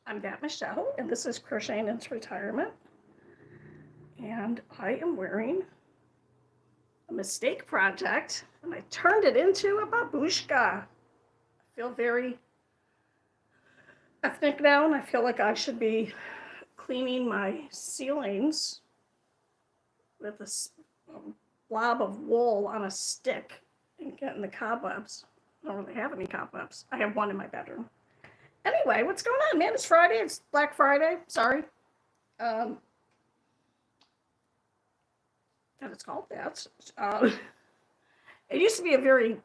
I'm that Michelle, and this is Crocheting into Retirement. And I am wearing a mistake project, and I turned it into a babushka. I feel very ethnic now, and I feel like I should be cleaning my ceilings with a blob of wool on a stick and getting the cobwebs. I don't really have any cobwebs. I have one in my bedroom. Anyway, what's going on, man? It's Friday. It's Black Friday. Sorry. Um, that it's called that. It used to be a very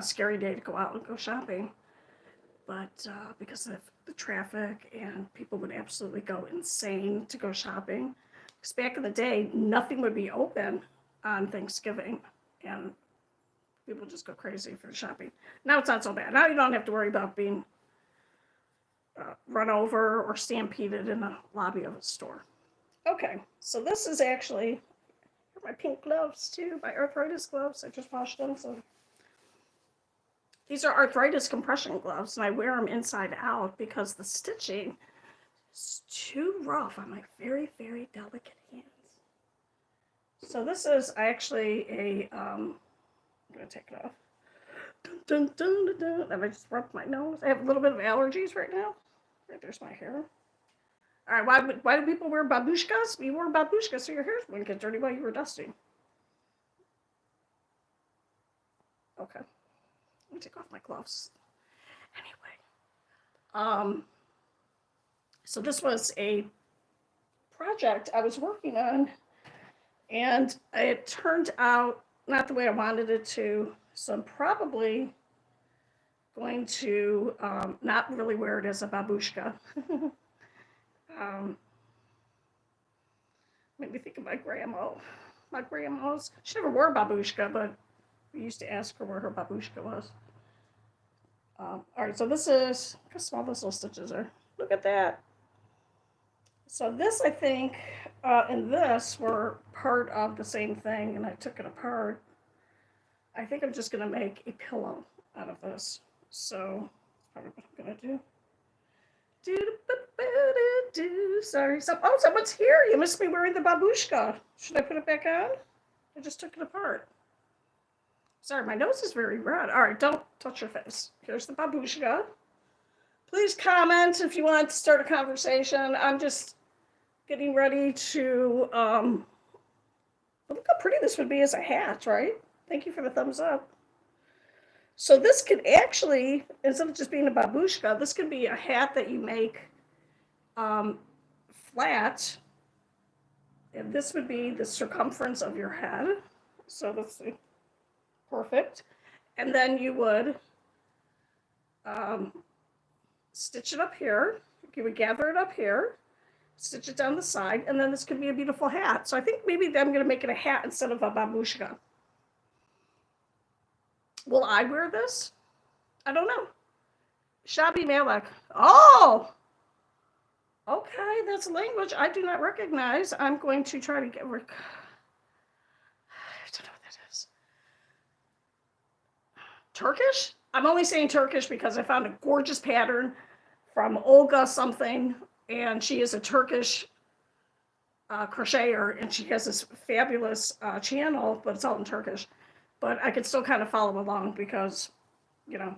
scary day to go out and go shopping, but because of the traffic and people would absolutely go insane to go shopping. Because back in the day, nothing would be open on Thanksgiving, and people just go crazy for shopping. Now it's not so bad. Now you don't have to worry about being run over or stampeded in the lobby of a store. Okay, so this is actually my pink gloves too, my arthritis gloves. I just washed them. So these are arthritis compression gloves, and I wear them inside out because the stitching is too rough on my very, very delicate hands. So this is actually I'm gonna take it off. Dun, dun, dun, dun, dun. I just rubbed my nose. I have a little bit of allergies right now. Right, there's my hair. All right, why do people wear babushkas? You wore babushkas so your hair wouldn't get dirty while you were dusting. Okay, let me take off my gloves. Anyway, so this was a project I was working on, and it turned out not the way I wanted it to. So I'm probably going to not really wear it as a babushka. Made me think of my grandma. My grandma's, she never wore a babushka, but we used to ask her where her babushka was. All right, so this is, look how small those little stitches are. Look at that. So this, I think, and this were part of the same thing, and I took it apart. I think I'm just going to make a pillow out of this. So that's probably what I'm going to do. Sorry. Someone's here. You must be wearing the babushka. Should I put it back on? I just took it apart. Sorry, my nose is very red. All right, don't touch your face. Here's the babushka. Please comment if you want to start a conversation. I'm just getting ready to, look how pretty this would be as a hat, right? Thank you for the thumbs up. So this could actually, instead of just being a babushka, this could be a hat that you make flat. And this would be the circumference of your head. So let's see. Perfect. And then you would stitch it up here. You would gather it up here, stitch it down the side, and then this could be a beautiful hat. So I think maybe I'm going to make it a hat instead of a babushka. Will I wear this? I don't know. Shabi Malek. Oh! Okay, that's language I do not recognize. I'm going to try to get... I don't know what that is. Turkish? I'm only saying Turkish because I found a gorgeous pattern from Olga something, and she is a Turkish crocheter, and she has this fabulous channel, but it's all in Turkish. But I could still kind of follow along because, you know,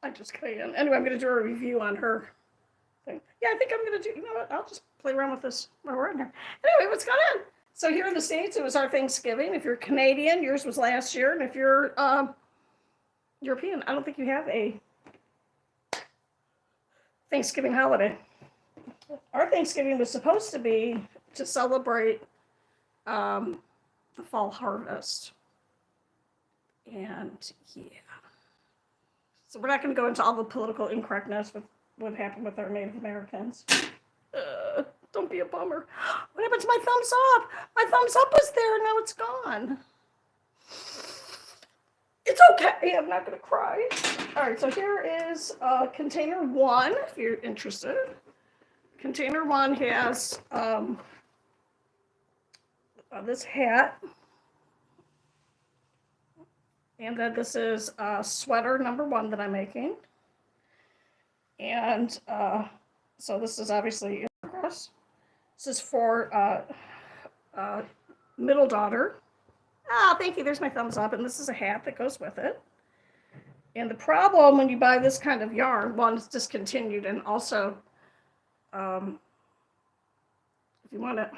I just can. Anyway, I'm going to do a review on her thing. Yeah, I think I'm going to do, you know what, I'll just play around with this while we're in here. Anyway, what's going on? So here in the States, it was our Thanksgiving. If you're Canadian, yours was last year. And if you're European, I don't think you have a Thanksgiving holiday. Our Thanksgiving was supposed to be to celebrate the fall harvest. And yeah, so we're not going to go into all the political incorrectness with what happened with our Native Americans. Don't be a bummer. What happened to my thumbs up? My thumbs up was there, now it's gone. It's okay, I'm not going to cry. All right, so here is container one, if you're interested. Container one has this hat. And then this is sweater number one that I'm making. And So this is obviously in progress. This is for middle daughter. Ah, thank you. There's my thumbs up. And this is a hat that goes with it. And the problem when you buy this kind of yarn, one, it's discontinued, and also, if you want to,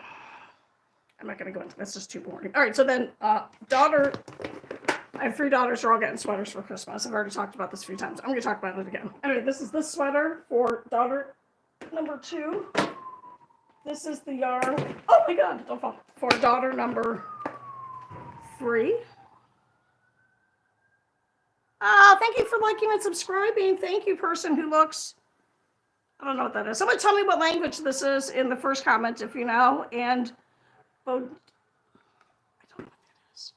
I'm not going to go into this. It's just too boring. All right, so then daughter, I have 3 daughters. They're all getting sweaters for Christmas. I've already talked about this a few times. I'm going to talk about it again. Anyway, this is this sweater for daughter number 2. This is the yarn. Oh my God, don't fall. For daughter number 3. Thank you for liking and subscribing. Thank you, person who looks, I don't know what that is. Someone tell me what language this is in the first comment if you know. And I don't know what that is.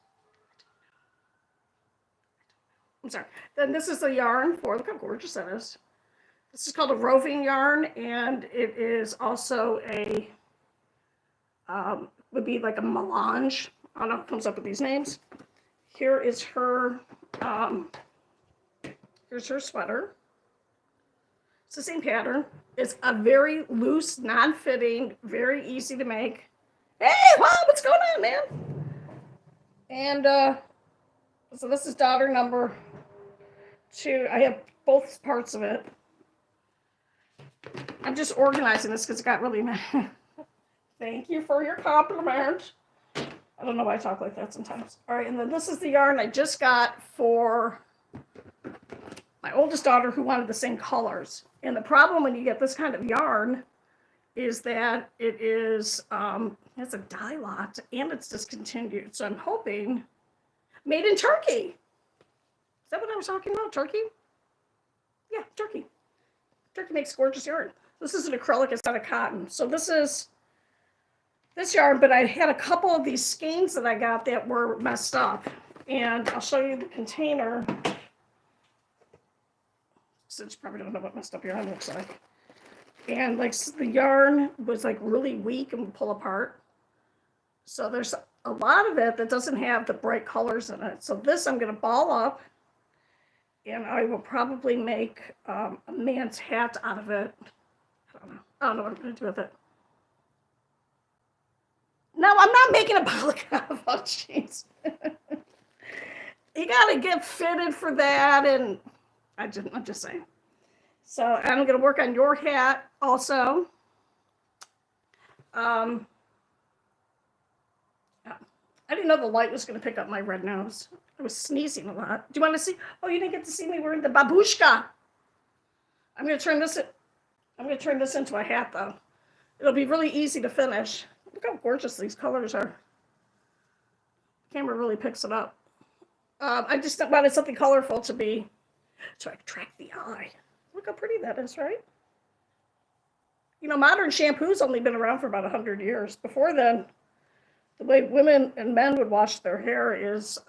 I'm sorry. Then this is the yarn for, look how gorgeous that is. This is called a roving yarn, and it is also a, would be like a melange. I don't know if it comes up with these names. Here is her, here's her sweater. It's the same pattern. It's a very loose, non-fitting, very easy to make. Hey, wow, what's going on, man? And so this is daughter number 2. I have both parts of it. I'm just organizing this because it got really mad. Thank you for your compliment. I don't know why I talk like that sometimes. All right, and then this is the yarn I just got for my oldest daughter who wanted the same colors. And the problem when you get this kind of yarn is that it is, it's a dye lot and it's discontinued. So I'm hoping, made in Turkey. Is that what I was talking about? Turkey? Yeah, Turkey. Turkey makes gorgeous yarn. This is an acrylic, it's not a cotton. So this is this yarn, but I had a couple of these skeins that I got that were messed up. And I'll show you the container. Since you probably don't know what messed up yarn looks like. And like the yarn was like really weak and would pull apart. So there's a lot of it that doesn't have the bright colors in it. So this I'm going to ball up. And I will probably make a man's hat out of it. I don't know what I'm going to do with it. No, I'm not making a babushka. Oh, jeez. You got to get fitted for that. And I'm just saying. So I'm going to work on your hat also. I didn't know the light was going to pick up my red nose. I was sneezing a lot. Do you want to see? Oh, you didn't get to see me wearing the babushka. I'm going to turn this into a hat, though. It'll be really easy to finish. Look how gorgeous these colors are. The camera really picks it up. I just wanted something colorful to attract the eye. Look how pretty that is, right? You know, modern shampoo's only been around for about 100 years. Before then, the way women and men would wash their hair is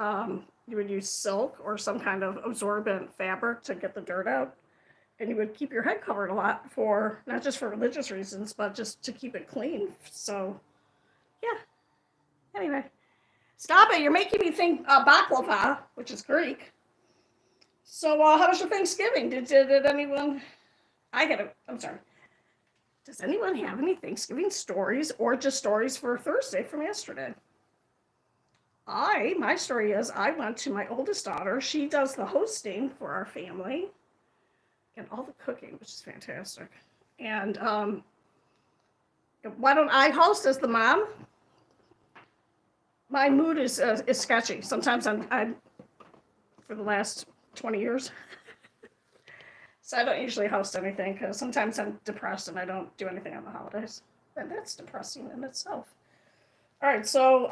you would use silk or some kind of absorbent fabric to get the dirt out. And you would keep your head covered a lot for, not just for religious reasons, but just to keep it clean. So, yeah. Anyway, stop it. You're making me think baklava, which is Greek. So, how was your Thanksgiving? Did anyone, I'm sorry. Does anyone have any Thanksgiving stories or just stories for Thursday from yesterday? My story is I went to my oldest daughter. She does the hosting for our family and all the cooking, which is fantastic. And why don't I host as the mom? My mood is sketchy. Sometimes I'm for the last 20 years. So I don't usually host anything because sometimes I'm depressed and I don't do anything on the holidays. And that's depressing in itself. All right, so,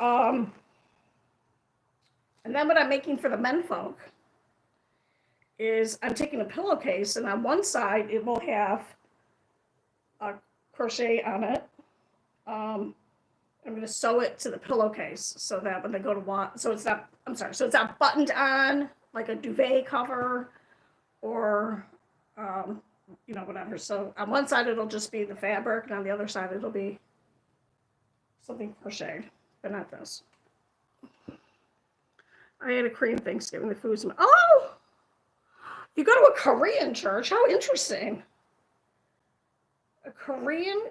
and then what I'm making for the menfolk is I'm taking a pillowcase and on one side it will have a crochet on it. I'm going to sew it to the pillowcase so that when they go to walk, so it's not buttoned on like a duvet cover or, whatever. So on one side it'll just be the fabric and on the other side it'll be something crocheted, but not this. I had a Korean Thanksgiving. The food's, oh, you go to a Korean church? How interesting. A Korean,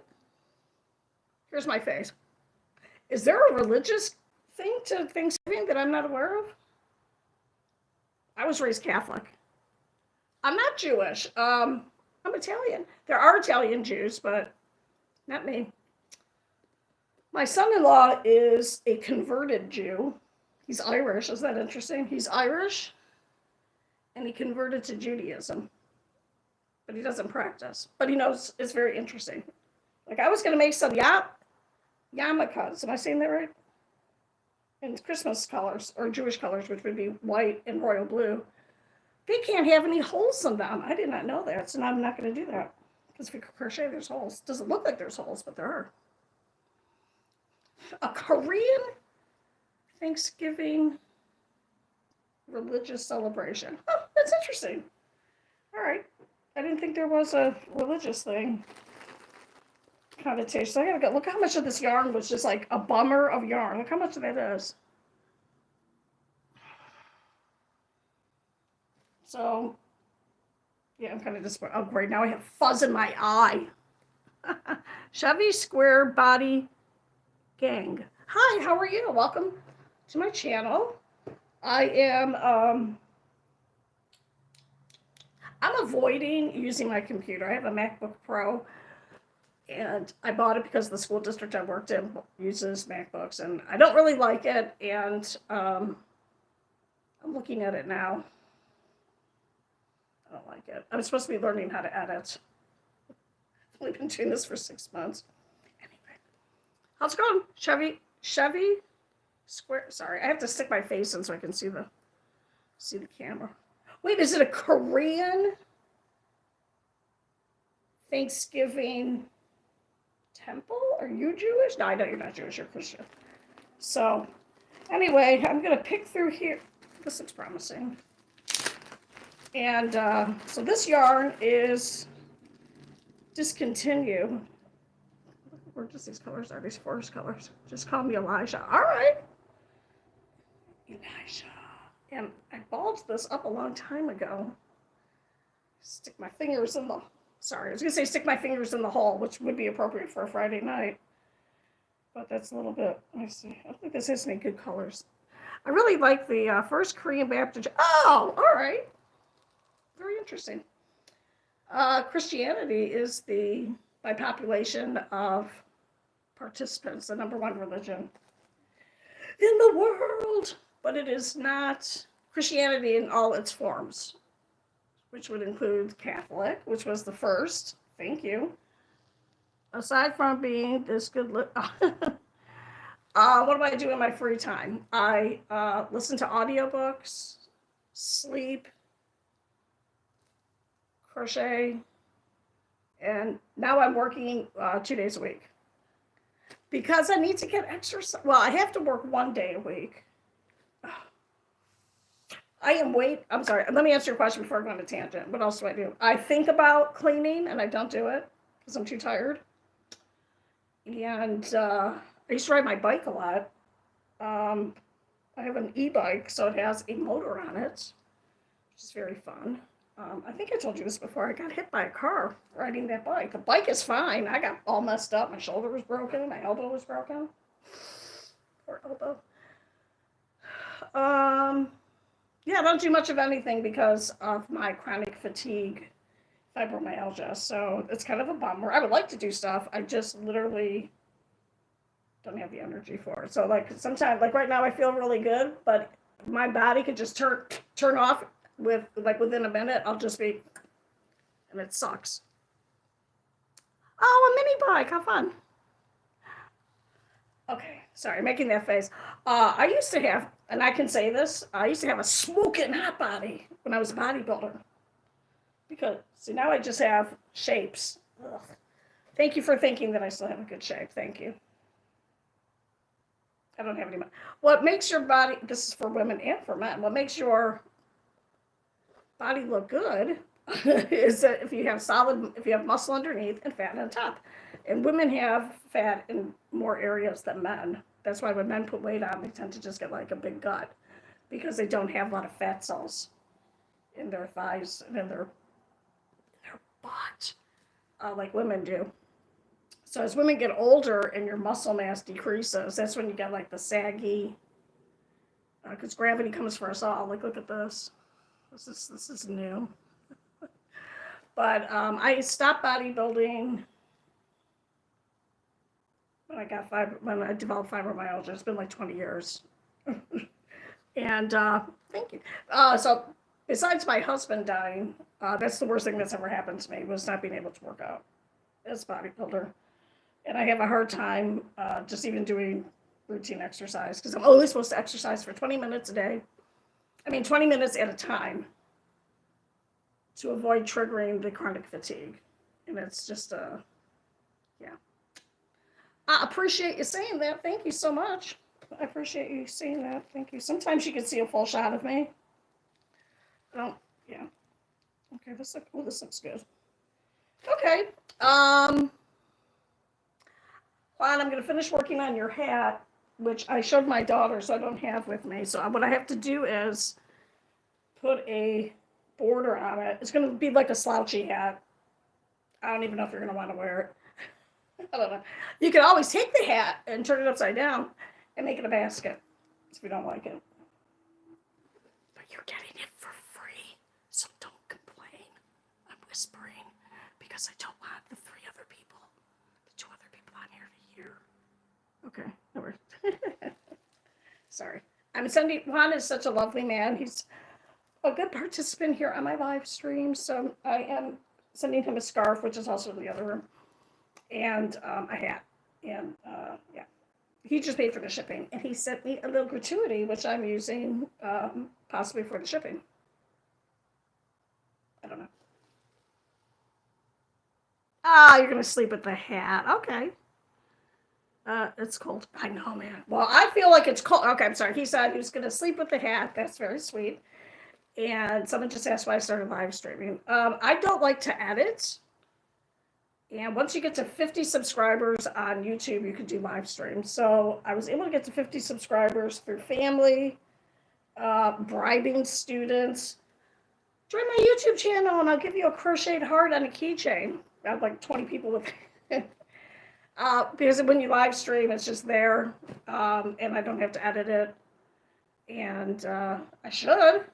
here's my face. Is there a religious thing to Thanksgiving that I'm not aware of? I was raised Catholic. I'm not Jewish. I'm Italian. There are Italian Jews, but not me. My son-in-law is a converted Jew. He's Irish. Is that interesting? He's Irish, and he converted to Judaism, but he doesn't practice. But he knows it's very interesting. Like I was going to make some yarmulkes. Am I saying that right? In Christmas colors or Jewish colors, which would be white and royal blue. They can't have any holes in them. I did not know that, so now I'm not going to do that. Because if you crochet, there's holes. Doesn't look like there's holes, but there are. A Korean Thanksgiving religious celebration. Oh, that's interesting. All right. I didn't think there was a religious thing connotation. So I gotta go. Look how much of this yarn was just like a bummer of yarn. Look how much of that is. So, yeah, I'm kind of disappointed. Oh, great. Now I have fuzz in my eye. Chevy Square Body Gang. Hi, how are you? Welcome to my channel. I'm avoiding using my computer. I have a MacBook Pro, and I bought it because the school district I worked in uses MacBooks, and I don't really like it, and I'm looking at it now. I don't like it. I'm supposed to be learning how to edit. I've only been doing this for 6 months. Anyway, how's it going, Chevy Square? Sorry, I have to stick my face in so I can see the camera. Wait, is it a Korean Thanksgiving temple? Are you Jewish? No, I know you're not Jewish. You're Christian. So, anyway, I'm gonna pick through here. This looks promising. And so this yarn is discontinued. Where does these colors are? These forest colors. Just call me Elijah. All right. Elijah. And I balled this up a long time ago. Stick my fingers in the... Sorry, I was going to say stick my fingers in the hole, which would be appropriate for a Friday night. But that's a little bit... Let me see. I don't think this has any good colors. I really like the first Korean Baptist... Oh, all right. Very interesting. Christianity is by population of participants, the #1 religion in the world. But it is not Christianity in all its forms, which would include Catholic, which was the first. Thank you. Aside from being this good what do I do in my free time? I listen to audiobooks, sleep, crochet, and now I'm working 2 days a week because I need to get exercise. Well, I have to work 1 day a week. I'm sorry, let me answer your question before I go on a tangent. What else do I do? I think about cleaning and I don't do it because I'm too tired. And I used to ride my bike a lot. I have an e-bike, so it has a motor on it, which is very fun. I think I told you this before. I got hit by a car riding that bike. The bike is fine. I got all messed up. My shoulder was broken. My elbow was broken. Poor elbow. Yeah, I don't do much of anything because of my chronic fatigue, fibromyalgia. So it's kind of a bummer. I would like to do stuff. I just literally don't have the energy for it. So like sometimes, like right now, I feel really good, but my body could just turn off within a minute. I'll just be, and it sucks. Oh, a mini bike. How fun. Okay, sorry, making that face. I used to have, and I can say this, I used to have a smoking hot body when I was a bodybuilder. Because, see, now I just have shapes. Ugh. Thank you for thinking that I still have a good shape. Thank you. I don't have any money. What makes your body, this is for women and for men, what makes your body look good is that if you have muscle underneath and fat on top. And women have fat in more areas than men. That's why when men put weight on, they tend to just get like a big gut because they don't have a lot of fat cells in their thighs and in their butt, like women do. So as women get older and your muscle mass decreases, that's when you get like the saggy, because gravity comes for us all. Like, look at this. This is new. But I stopped bodybuilding when I developed fibromyalgia. It's been like 20 years. And thank you. So besides my husband dying, that's the worst thing that's ever happened to me, was not being able to work out as a bodybuilder. And I have a hard time just even doing routine exercise, because I'm only supposed to exercise for 20 minutes a day. 20 minutes at a time, to avoid triggering the chronic fatigue. And it's just, yeah. I appreciate you saying that. Thank you so much. I appreciate you saying that. Thank you. Sometimes you can see a full shot of me. Yeah. Okay, this looks good. Okay. Juan, I'm going to finish working on your hat, which I showed my daughter, so I don't have with me. So what I have to do is put a border on it. It's going to be like a slouchy hat. I don't even know if you're going to want to wear it. I don't know. You can always take the hat and turn it upside down and make it a basket if you don't like it. But you're getting it for free, so don't complain. I'm whispering because I don't want the two other people on here to hear. Okay, no worries. Sorry. Juan is such a lovely man. He's a good participant here on my live stream, so I am sending him a scarf, which is also in the other room, and a hat. And yeah, he just paid for the shipping, and he sent me a little gratuity, which I'm using possibly for the shipping. I don't know. You're gonna sleep with the hat. Okay. It's cold. I know, man. Well, I feel like it's cold. Okay, I'm sorry. He said he was gonna sleep with the hat. That's very sweet. And someone just asked why I started live streaming. I don't like to edit. And once you get to 50 subscribers on YouTube, you can do live streams. So I was able to get to 50 subscribers through family, bribing students. Join my YouTube channel and I'll give you a crocheted heart on a keychain. I have like 20 people with it. Because when you live stream, it's just there, and I don't have to edit it. And I should.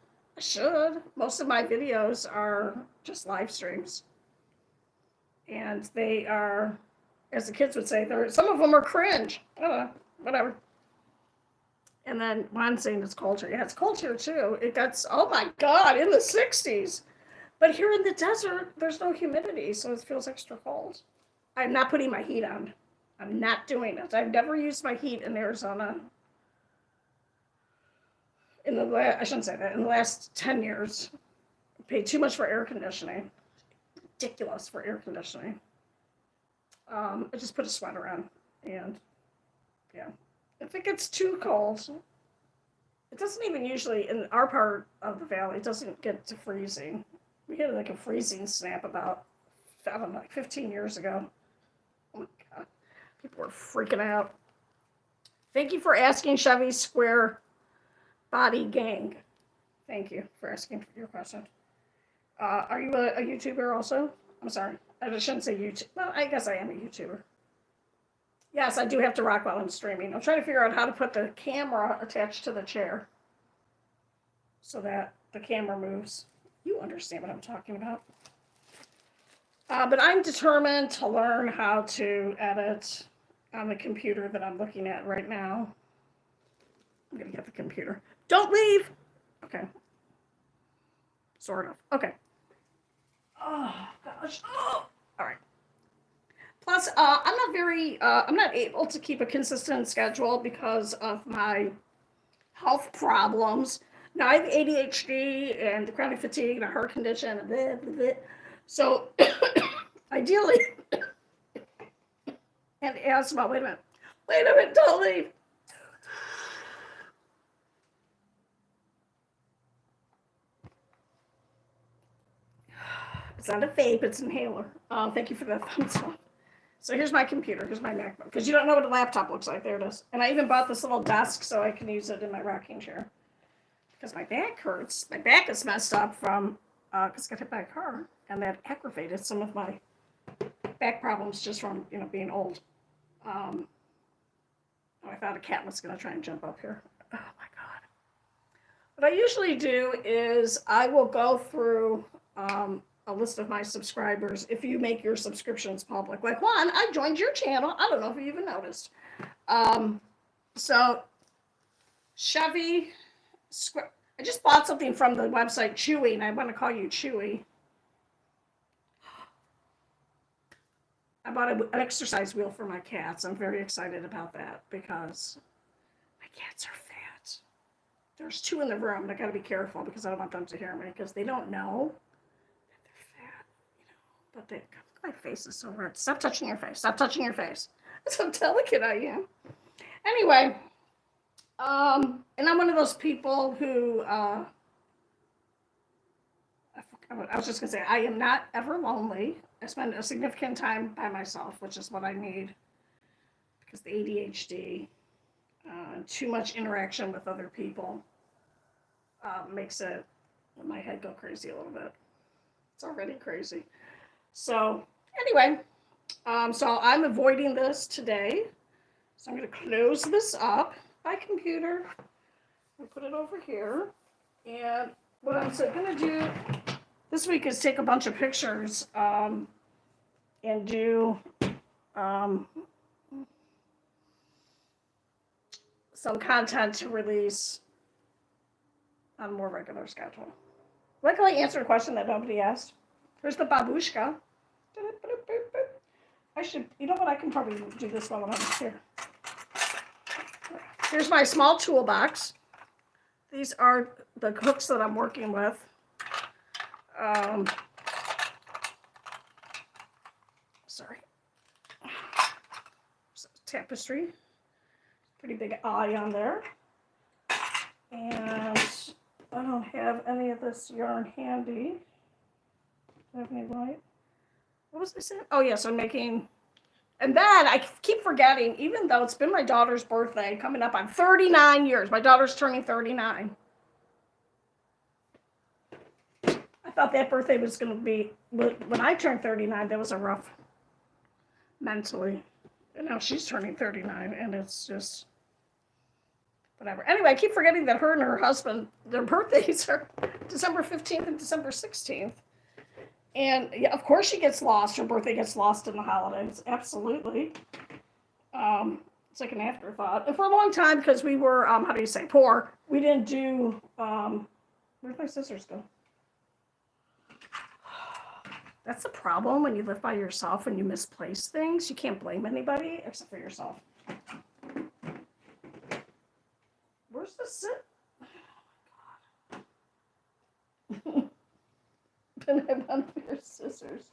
Most of my videos are just live streams. And they are, as the kids would say, some of them are cringe. I don't know, whatever. And then Juan's saying it's cold here. Yeah, it's cold here too. It gets, oh my God, in the 60s. But here in the desert, there's no humidity, so it feels extra cold. I'm not putting my heat on. I'm not doing it. I've never used my heat in Arizona. I shouldn't say that. In the last 10 years, I paid too much for air conditioning. Ridiculous for air conditioning. I just put a sweater on, and yeah. If it gets too cold, it doesn't even usually, in our part of the valley, it doesn't get to freezing. We had like a freezing snap about, I don't know, like 15 years ago. Oh my God. People were freaking out. Thank you for asking, Chevy Square Body Gang. Thank you for asking your question. Are you a YouTuber also? I'm sorry. I shouldn't say YouTube. Well, I guess I am a YouTuber. Yes, I do have to rock while I'm streaming. I'm trying to figure out how to put the camera attached to the chair so that the camera moves. You understand what I'm talking about. But I'm determined to learn how to edit on the computer that I'm looking at right now. I'm going to get the computer. Don't leave! Okay. Sort of. Okay. Oh, gosh. Oh! All right. Plus, I'm not able to keep a consistent schedule because of my health problems. Now, I have ADHD and the chronic fatigue and a heart condition and blah, blah, blah. So, ideally, and asthma, wait a minute, don't leave. It's not a vape, it's an inhaler. Thank you for that thumbs up. So here's my computer, here's my MacBook, because you don't know what a laptop looks like. There it is. And I even bought this little desk so I can use it in my rocking chair. Because my back hurts. My back is messed up from, because I got hit by a car. And that aggravated some of my back problems just from, being old. Oh, I thought a cat was going to try and jump up here. Oh my God. What I usually do is I will go through a list of my subscribers if you make your subscriptions public. Like, Juan, I joined your channel. I don't know if you even noticed. So, Chevy, I just bought something from the website Chewy, and I want to call you Chewy. I bought an exercise wheel for my cats. I'm very excited about that because my cats are fat. There's 2 in the room, and I got to be careful because I don't want them to hear me because they don't know that they're fat, But my face is so red. Stop touching your face. Stop touching your face. That's how delicate I am. Anyway, and I'm one of those people who, I was just going to say, I am not ever lonely. I spend a significant time by myself, which is what I need because the ADHD, too much interaction with other people makes my head go crazy a little bit. It's already crazy. So anyway, so I'm avoiding this today. So I'm going to close this up. My computer. I'll put it over here. And what I'm going to do this week is take a bunch of pictures and do some content to release on a more regular schedule. Luckily, I answered a question that nobody asked. Here's the babushka. I should, you know what? I can probably do this while I'm here. Here's my small toolbox. These are the hooks that I'm working with. Sorry. Tapestry. Pretty big eye on there. And I don't have any of this yarn handy. Do I have any light? What was I saying? Oh, yes, I'm making... And then I keep forgetting, even though it's been my daughter's birthday coming up on 39 years. My daughter's turning 39. I thought that birthday was going to be... When I turned 39, that was a rough... mentally. And now she's turning 39, and it's just... whatever. Anyway, I keep forgetting that her and her husband, their birthdays are December 15th and December 16th. And yeah, of course she gets lost. Her birthday gets lost in the holidays. Absolutely. It's like an afterthought. And for a long time, because we were, how do you say, poor, we didn't do, where'd my scissors go? That's the problem when you live by yourself and you misplace things. You can't blame anybody except for yourself. Where's the sit? Oh my God. Then I want your scissors.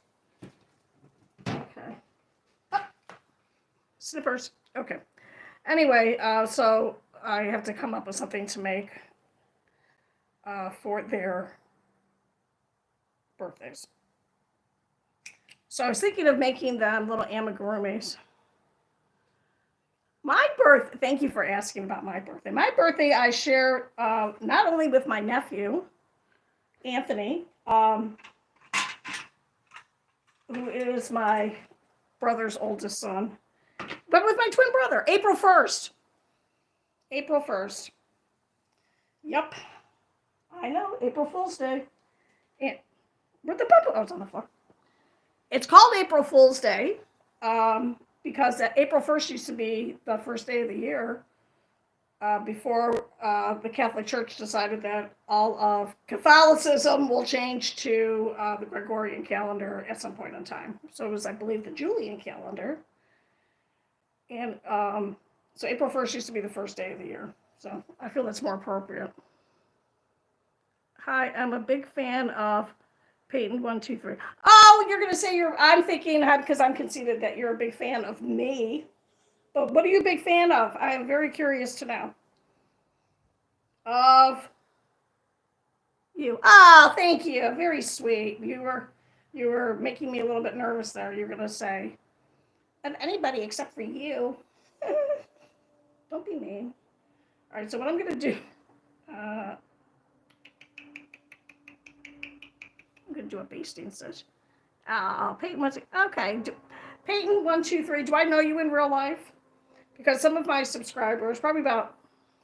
Okay. Oh. Snippers. Okay. Anyway, so I have to come up with something to make for their birthdays. So I was thinking of making them little amigurumis. Thank you for asking about my birthday. My birthday I share not only with my nephew, Anthony, who is my brother's oldest son, but with my twin brother, April 1st. April 1st. Yep. I know, April Fool's Day. And where'd the bubble? Oh, it's on the floor. It's called April Fool's Day because April 1st used to be the first day of the year before the Catholic Church decided that all of Catholicism will change to the Gregorian calendar at some point in time. So it was, I believe, the Julian calendar. And so April 1st used to be the first day of the year. So I feel that's more appropriate. Hi, I'm a big fan of Peyton 123. Oh, you're gonna say I'm thinking because I'm conceited that you're a big fan of me. But what are you a big fan of? I am very curious to know. Of you. Oh, thank you. Very sweet. You were making me a little bit nervous there. You're gonna say, and anybody except for you. Don't be mean. All right. So what I'm gonna do. I'm going to do a basting stitch. Peyton was okay. Peyton 123. Do I know you in real life? Because some of my subscribers, probably about,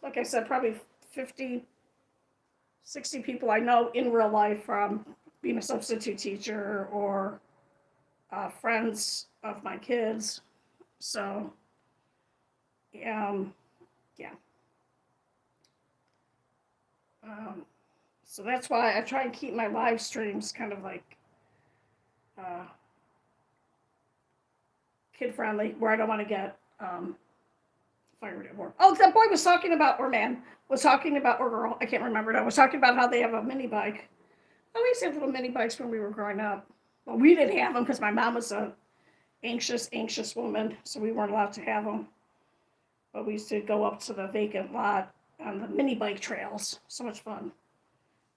like I said, probably 50, 60 people I know in real life from being a substitute teacher or friends of my kids. So, um, yeah. Um, so that's why I try and keep my live streams kind of like uh, kid friendly, where I don't want to get fired at work. Oh, that boy was talking about, or man was talking about, or girl, I can't remember now, was talking about how they have a mini bike. Oh, we used to have little mini bikes when we were growing up. Well, we didn't have them because my mom was a anxious woman, so we weren't allowed to have them. But we used to go up to the vacant lot on the mini bike trails. So much fun.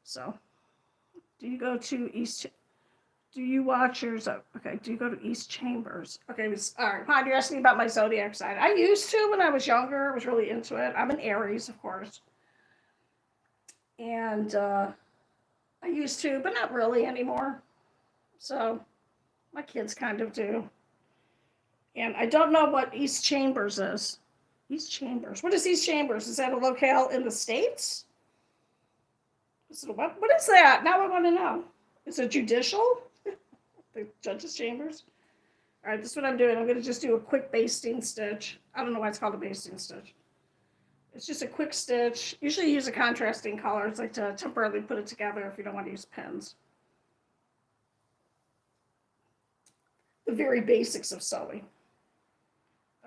So, do you go to East? Do you watch yours? Okay. Do you go to East Chambers? Okay. All right. Pod, you're asking about my zodiac sign. I used to when I was younger. I was really into it. I'm an Aries, of course. And I used to, but not really anymore. So my kids kind of do. And I don't know what East Chambers is. East Chambers. What is East Chambers? Is that a locale in the States? Is it what is that? Now I want to know. Is it judicial? The judge's chambers? All right, this is what I'm doing. I'm going to just do a quick basting stitch. I don't know why it's called a basting stitch. It's just a quick stitch. Usually you use a contrasting color. It's like to temporarily put it together if you don't want to use pins. The very basics of sewing.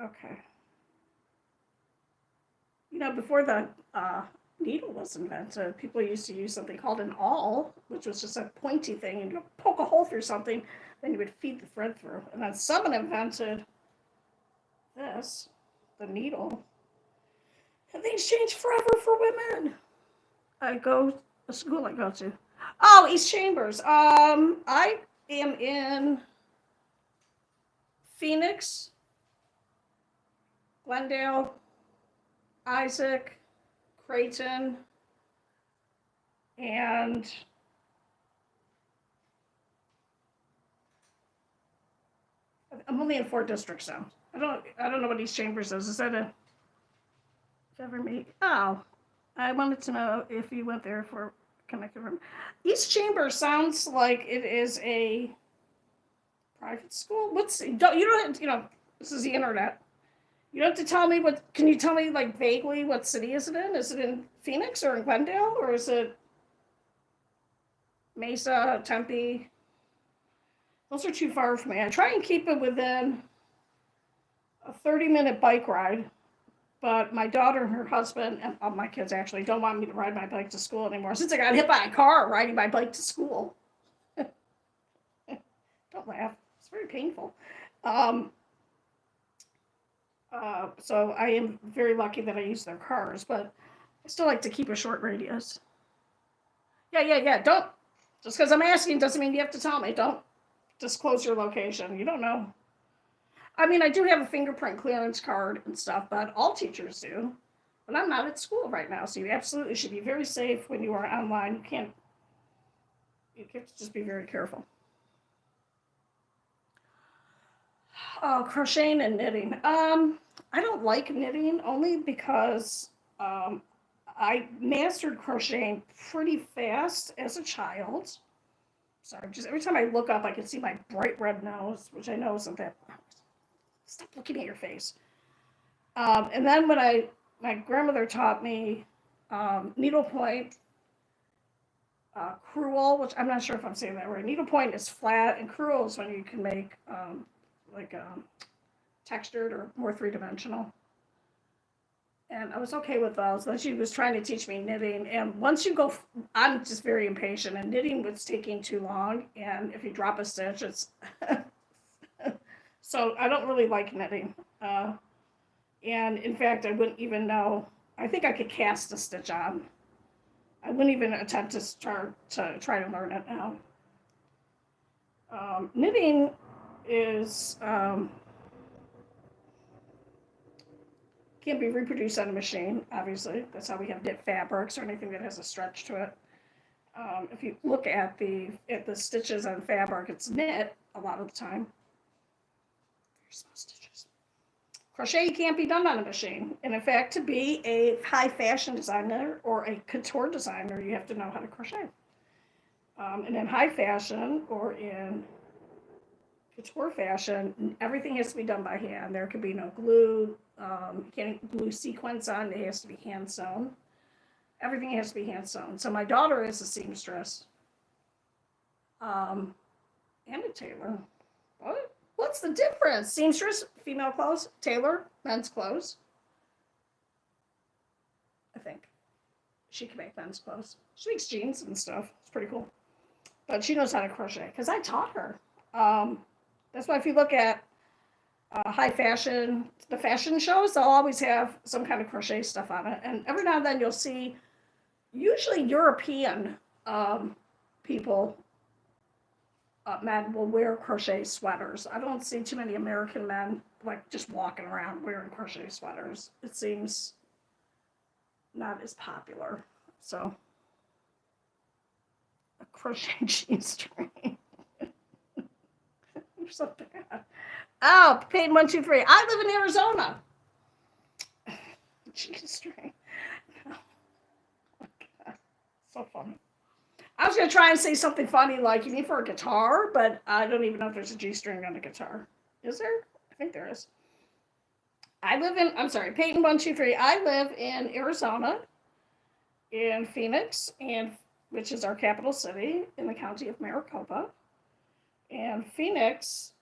Okay. You know, before the needle was invented, people used to use something called an awl, which was just a pointy thing, and you poke a hole through something, then you would feed the thread through. And then someone invented this, the needle. And things changed forever for women. The school I go to. Oh, East Chambers. I am in Phoenix, Glendale, Isaac, Creighton, and I'm only in 4 districts now. I don't know what East Chambers is. Is that a ever meet? Oh, I wanted to know if you went there for connected room. East Chambers sounds like it is a private school. You don't this is the internet. You don't have to tell me what. Can you tell me like vaguely what city is it in? Is it in Phoenix or in Glendale or is it Mesa, Tempe? Those are too far for me. I try and keep it within a 30-minute bike ride, but my daughter and her husband, and all my kids actually, don't want me to ride my bike to school anymore since I got hit by a car riding my bike to school. Don't laugh. It's very painful. So I am very lucky that I use their cars, but I still like to keep a short radius. Yeah. Don't, just because I'm asking doesn't mean you have to tell me. Don't disclose your location. You don't know. I mean, I do have a fingerprint clearance card and stuff, but all teachers do. But I'm not at school right now, so you absolutely should be very safe when you are online. You have to just be very careful. Crocheting and knitting. I don't like knitting only because I mastered crocheting pretty fast as a child. Sorry, just every time I look up, I can see my bright red nose, which I know isn't that. Stop looking at your face. And then when my grandmother taught me needlepoint, crewel, which I'm not sure if I'm saying that right. Needlepoint is flat, and crewel is when you can make like textured or more three-dimensional. And I was okay with those. Then she was trying to teach me knitting. And once you go, I'm just very impatient, and knitting was taking too long. And if you drop a stitch, it's so I don't really like knitting. And in fact, I wouldn't even know. I think I could cast a stitch on. I wouldn't even attempt to start to try to learn it now. Knitting is can't be reproduced on a machine, obviously. That's how we have knit fabrics or anything that has a stretch to it. If you look at the stitches on fabric, it's knit a lot of the time. Very small stitches. Crochet can't be done on a machine. And in fact, to be a high fashion designer or a couture designer, you have to know how to crochet. And in high fashion or in couture fashion, everything has to be done by hand. There could be no glue. You can't glue sequins on. It has to be hand sewn. Everything has to be hand sewn. So my daughter is a seamstress and a tailor. What? What's the difference? Seamstress, female clothes. Tailor, men's clothes. I think she can make men's clothes. She makes jeans and stuff. It's pretty cool. But she knows how to crochet because I taught her. That's why if you look at high fashion, the fashion shows, they'll always have some kind of crochet stuff on it. And every now and then you'll see, usually European people, men will wear crochet sweaters. I don't see too many American men like just walking around wearing crochet sweaters. It seems not as popular. So, a crochet G-string. You're so bad. Oh, Payton 123. I live in Arizona. G-string. Oh my God. So funny. I was going to try and say something funny like you need for a guitar, but I don't even know if there's a G-string on a guitar. Is there? I think there is. Payton 123. I live in Arizona, in Phoenix, which is our capital city, in the county of Maricopa. And Phoenix,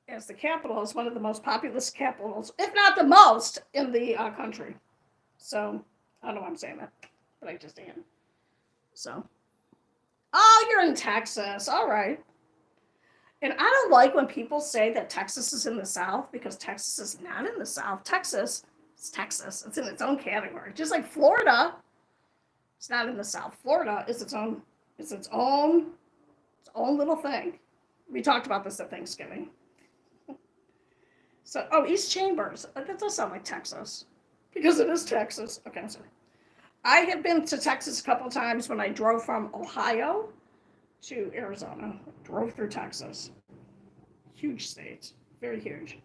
as the capital, is one of the most populous capitals, if not the most, in the country. So, I don't know why I'm saying that, but I just am. So, oh, you're in Texas. All right. And I don't like when people say that Texas is in the South, because Texas is not in the South. Texas is Texas. It's in its own category. Just like Florida, it's not in the South. Florida is its own little thing. We talked about this at Thanksgiving. So, East Chambers. That does sound like Texas. Because it is Texas. Okay, I'm sorry. I have been to Texas a couple of times when I drove from Ohio to Arizona. Drove through Texas. Huge state. Very huge.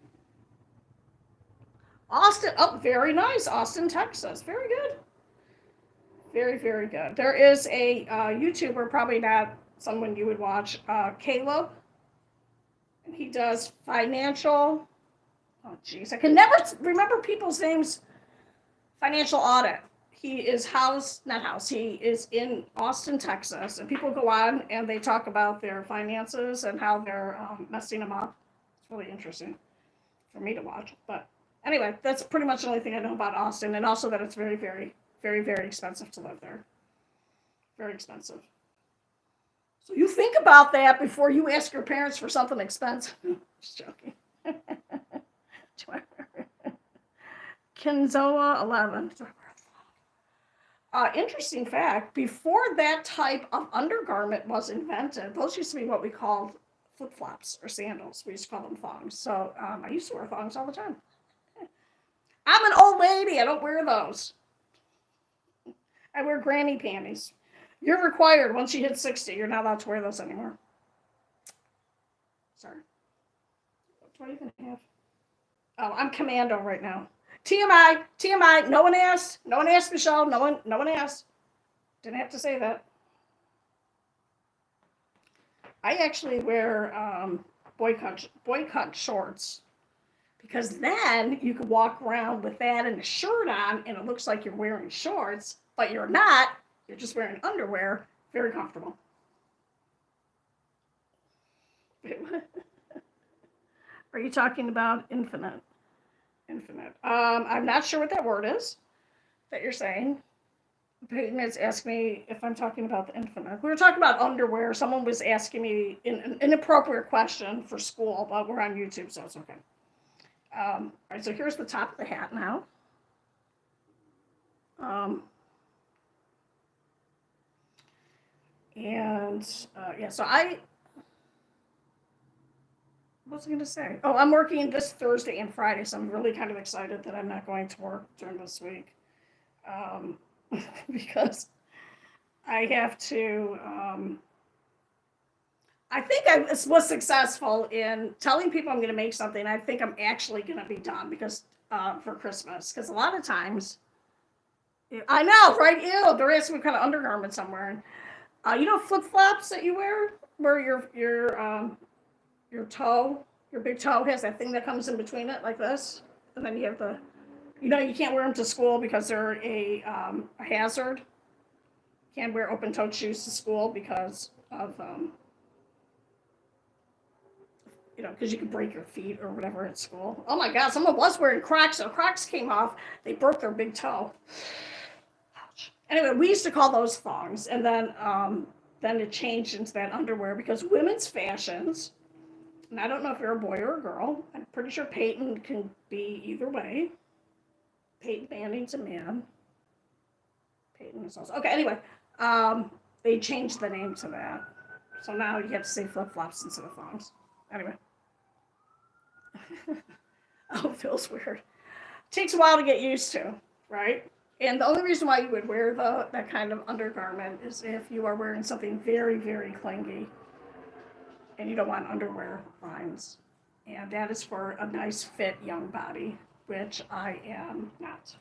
Austin. Oh, very nice. Austin, Texas. Very good. Very, very good. There is a YouTuber, probably not someone you would watch, Caleb. And he does financial. Oh, geez. I can never remember people's names. Financial audit. He is he is in Austin, Texas. And people go on and they talk about their finances and how they're messing them up. It's really interesting for me to watch. But anyway, that's pretty much the only thing I know about Austin. And also that it's very, very, very, very expensive to live there. Very expensive. So you think about that before you ask your parents for something expensive. Just joking. Kenzoa 11. Interesting fact, before that type of undergarment was invented, those used to be what we called flip-flops or sandals. We used to call them thongs. So I used to wear thongs all the time. I'm an old lady. I don't wear those. I wear granny panties. You're required once you hit 60. You're not allowed to wear those anymore. Sorry. What do I even have? Oh, I'm commando right now. TMI. No one asked. No one asked, Michelle. No one asked. Didn't have to say that. I actually wear boy cut shorts, because then you can walk around with that and a shirt on, and it looks like you're wearing shorts, but you're not. You're just wearing underwear. Very comfortable. Are you talking about infinite? I'm not sure what that word is that you're saying. Peyton is asking me if I'm talking about the infinite. We were talking about underwear. Someone was asking me an inappropriate question for school, but we're on YouTube, so it's okay. All right, so here's the top of the hat now. So what was I going to say? Oh, I'm working this Thursday and Friday, so I'm really kind of excited that I'm not going to work during this week. Because I have to. I think I was successful in telling people I'm going to make something. I think I'm actually going to be done because for Christmas. Because a lot of times, I know, right? Ew, there is some kind of undergarment somewhere. You know, flip flops that you wear, where your toe, your big toe has that thing that comes in between it like this, and then you have the, you know, you can't wear them to school because they're a hazard. Can't wear open toed shoes to school because of you know, because you could break your feet or whatever at school. Oh my God, someone was wearing Crocs, so Crocs came off. They broke their big toe. Ouch. Anyway, we used to call those thongs, and then it changed into that underwear because women's fashions. And I don't know if you're a boy or a girl. I'm pretty sure Peyton can be either way. Peyton Manning's a man. Peyton is also okay. Anyway, they changed the name to that, so now you have to say flip flops instead of thongs. Anyway. Oh, it feels weird. It takes a while to get used to, right? And the only reason why you would wear that kind of undergarment is if you are wearing something very, very clingy and you don't want underwear lines. And that is for a nice, fit, young body, which I am not.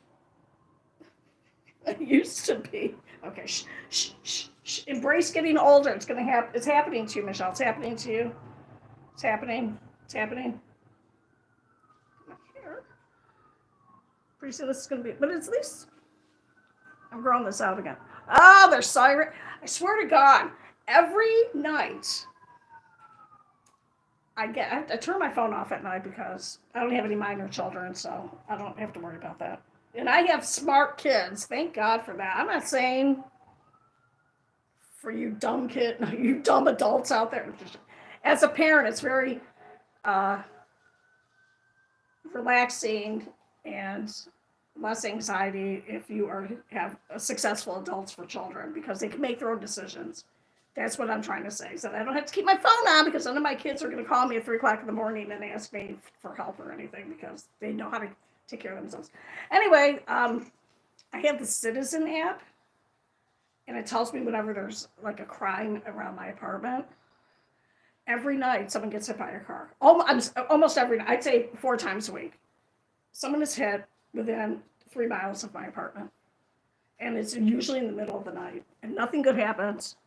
I used to be. Okay, shh, shh, shh, shh. Embrace getting older. It's gonna happen. It's happening to you, Michelle. It's happening to you. It's happening. It's happening. Here. Pretty soon this is gonna be, but it's at least I'm growing this out again. Oh, there's siren. I swear to God, every night I turn my phone off at night because I don't have any minor children, so I don't have to worry about that. And I have smart kids. Thank God for that. I'm not saying for you dumb you dumb adults out there. As a parent, it's very uh, relaxing and less anxiety if you have successful adults for children because they can make their own decisions. That's what I'm trying to say. So I don't have to keep my phone on because none of my kids are going to call me at 3 o'clock in the morning and ask me for help or anything because they know how to take care of themselves. Anyway, I have the Citizen app, and it tells me whenever there's like a crime around my apartment. Every night, someone gets hit by a car. Almost every night. I'd say 4 times a week. Someone is hit within 3 miles of my apartment, and it's usually in the middle of the night, and nothing good happens.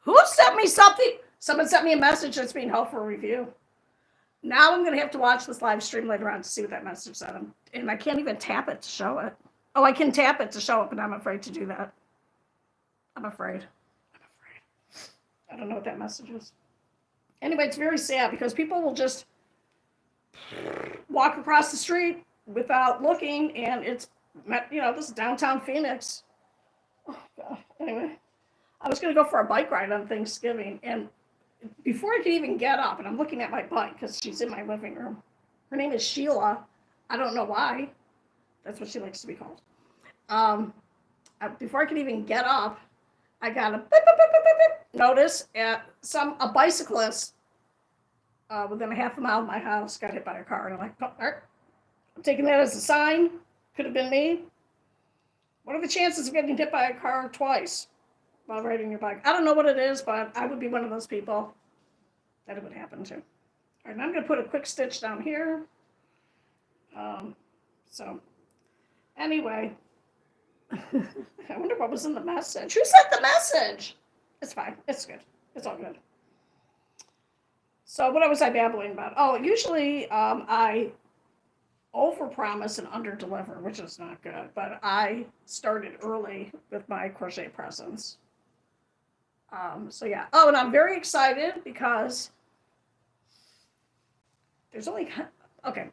Who sent me something? Someone sent me a message that's being held for a review. Now I'm going to have to watch this live stream later on to see what that message said. And I can't even tap it to show it. Oh, I can tap it to show it, but I'm afraid to do that. I'm afraid. I don't know what that message is. Anyway, it's very sad because people will just walk across the street without looking, and it's, you know, this is downtown Phoenix. Oh, God. Anyway, I was going to go for a bike ride on Thanksgiving, and before I could even get up, and I'm looking at my bike because she's in my living room. Her name is Sheila. I don't know why. That's what she likes to be called. Before I could even get up, I got a beep, beep, beep, beep, beep, notice at a bicyclist within a half a mile of my house got hit by a car. And I'm like, oh, I'm taking that as a sign. Could have been me. What are the chances of getting hit by a car twice while riding your bike? I don't know what it is, but I would be one of those people that it would happen to. All right, and I'm going to put a quick stitch down here. So, anyway, I wonder what was in the message. Who sent the message? It's fine. It's good. It's all good. So, what was I babbling about? Oh, usually I overpromise and underdeliver, which is not good. But I started early with my crochet presents. So yeah. Oh, and I'm very excited because there's only okay.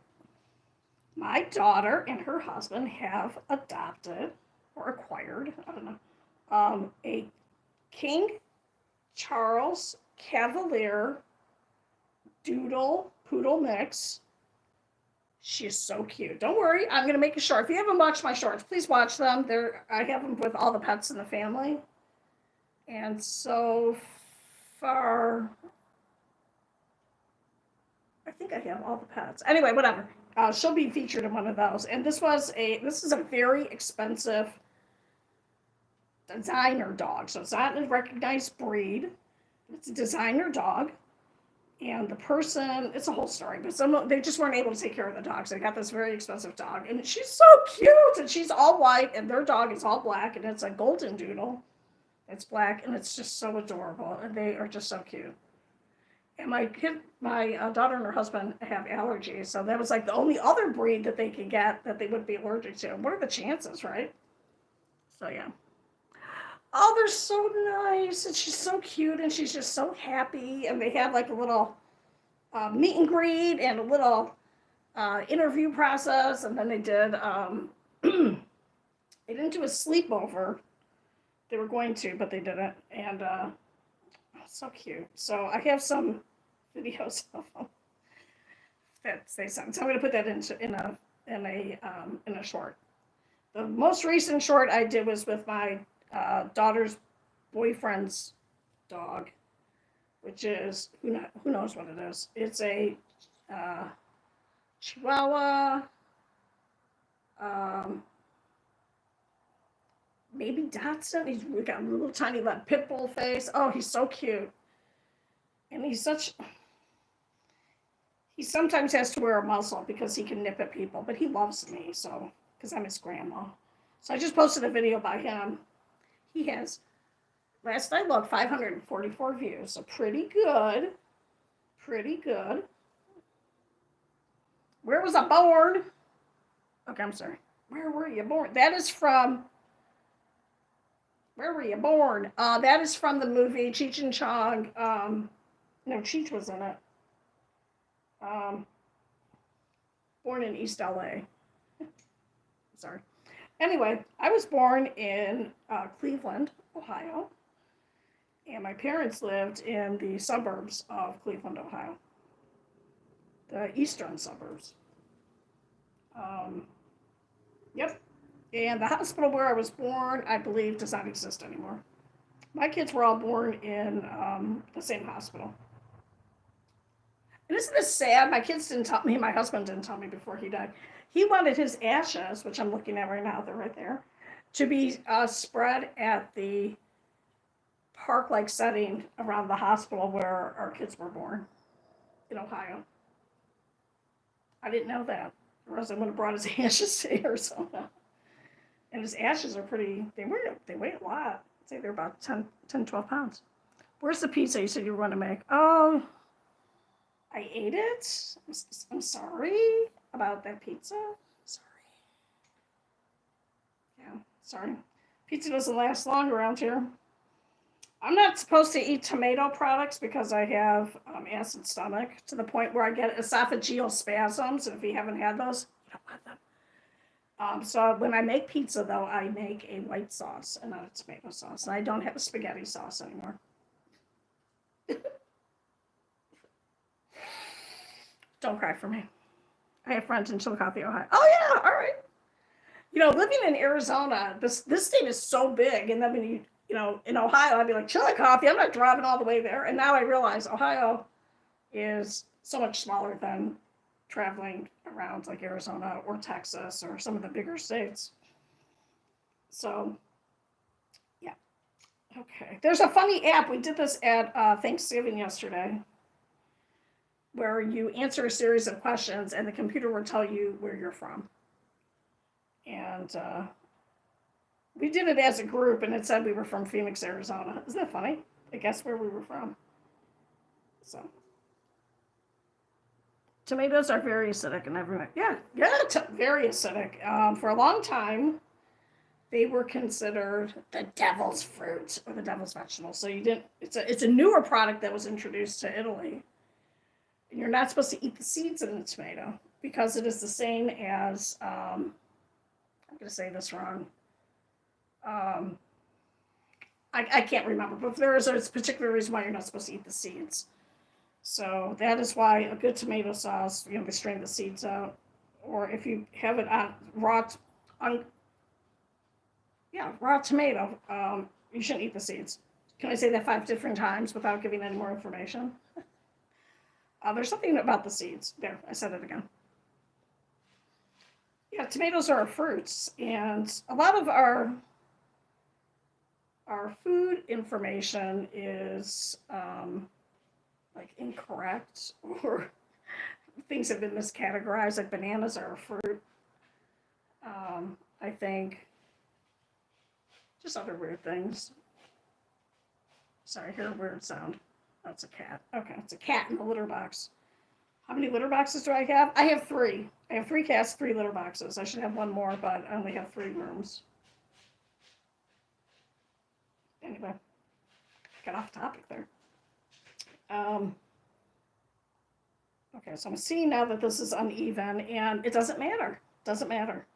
My daughter and her husband have adopted or acquired, I don't know, a King Charles Cavalier Doodle Poodle mix. She is so cute. Don't worry, I'm going to make a short. If you haven't watched my shorts, please watch them. I have them with all the pets in the family. And so far, I think I have all the pets. Anyway, whatever. She'll be featured in one of those. And this is a very expensive designer dog. So it's not a recognized breed. It's a designer dog. And the person, it's a whole story, but they just weren't able to take care of the dog. So they got this very expensive dog. And she's so cute. And she's all white. And their dog is all black. And it's a golden doodle. It's black. And it's just so adorable. And they are just so cute. And my daughter and her husband have allergies. So that was like the only other breed that they could get that they would be allergic to. What are the chances, right? So, yeah. Oh, they're so nice, and she's so cute, and she's just so happy. And they had like a little meet and greet and a little interview process, and then they did. They didn't do a sleepover. They were going to, but they didn't. And so cute. So I have some videos of them that they sent. So I'm going to put that in a short. The most recent short I did was with my daughter's boyfriend's dog, which is who knows what it is. It's a Chihuahua, maybe Dotson. He's got a little tiny like pit bull face. Oh, he's so cute, and he sometimes has to wear a muzzle because he can nip at people, but he loves me, so because I'm his grandma. So I just posted a video by him. He has, last I looked, 544 views, so pretty good. Pretty good. Where was I born? Okay, I'm sorry. Where were you born? That is from, where were you born? That is from the movie Cheech and Chong. No, Cheech was in it. Born in East LA. Sorry. Anyway, I was born in Cleveland, Ohio, and my parents lived in the suburbs of Cleveland, Ohio, the eastern suburbs. Yep. And the hospital where I was born, I believe, does not exist anymore. My kids were all born in the same hospital. And isn't this sad? My kids didn't tell me, my husband didn't tell me before he died. He wanted his ashes, which I'm looking at right now, they're right there, to be spread at the park-like setting around the hospital where our kids were born in Ohio. I didn't know that, or else I would have brought his ashes to Arizona. And his ashes are pretty, they weigh a lot. I'd say they're about 10, 12 pounds. Where's the pizza you said you were going to make? Oh, I ate it. I'm sorry about that pizza. Sorry. Yeah, sorry. Pizza doesn't last long around here. I'm not supposed to eat tomato products because I have acid stomach to the point where I get esophageal spasms. And if you haven't had those, you don't want them. So when I make pizza, though, I make a white sauce and not a tomato sauce. And I don't have a spaghetti sauce anymore. Don't cry for me. I have friends in Chillicothe, Ohio. Oh, yeah, all right. You know, living in Arizona, this state is so big. And then when in Ohio, I'd be like, Chillicothe, I'm not driving all the way there. And now I realize Ohio is so much smaller than traveling around like Arizona or Texas or some of the bigger states. So, yeah. Okay. There's a funny app. We did this at Thanksgiving yesterday, where you answer a series of questions and the computer will tell you where you're from. And we did it as a group, and it said we were from Phoenix, Arizona. Isn't that funny? I guess where we were from. So, tomatoes are very acidic and everything. Yeah, very acidic. For a long time, they were considered the devil's fruit or the devil's vegetable. So it's a newer product that was introduced to Italy. And you're not supposed to eat the seeds in the tomato because it is the same as, I'm going to say this wrong. I can't remember, but there is a particular reason why you're not supposed to eat the seeds. So that is why a good tomato sauce, they strain the seeds out. Or if you have it on raw tomato, you shouldn't eat the seeds. Can I say that 5 different times without giving any more information? There's something about the seeds. There, I said it again. Yeah, tomatoes are fruits, and a lot of our our food information is like incorrect, or things have been miscategorized, like bananas are a fruit. I think just other weird things. Sorry, I hear a weird sound. That's a cat. Okay, it's a cat in the litter box. How many litter boxes do I have? I have 3. I have 3 cats, 3 litter boxes. I should have one more, but I only have 3 rooms. Anyway, got off topic there. Okay, so I'm seeing now that this is uneven, and it doesn't matter. Doesn't matter.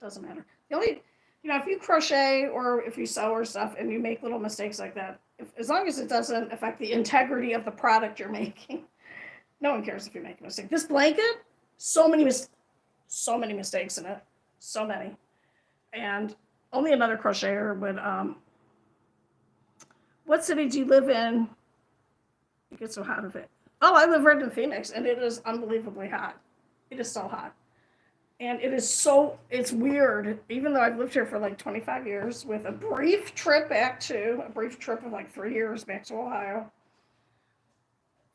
Doesn't matter. The only, if you crochet or if you sew or stuff and you make little mistakes like that, as long as it doesn't affect the integrity of the product you're making, no one cares if you make a mistake. This blanket, so many mistakes in it. So many. And only another crocheter would, what city do you live in? You get so hot of it. Oh, I live right in Phoenix, and it is unbelievably hot. It is so hot. And it's weird, even though I've lived here for like 25 years, with a brief trip of like 3 years back to Ohio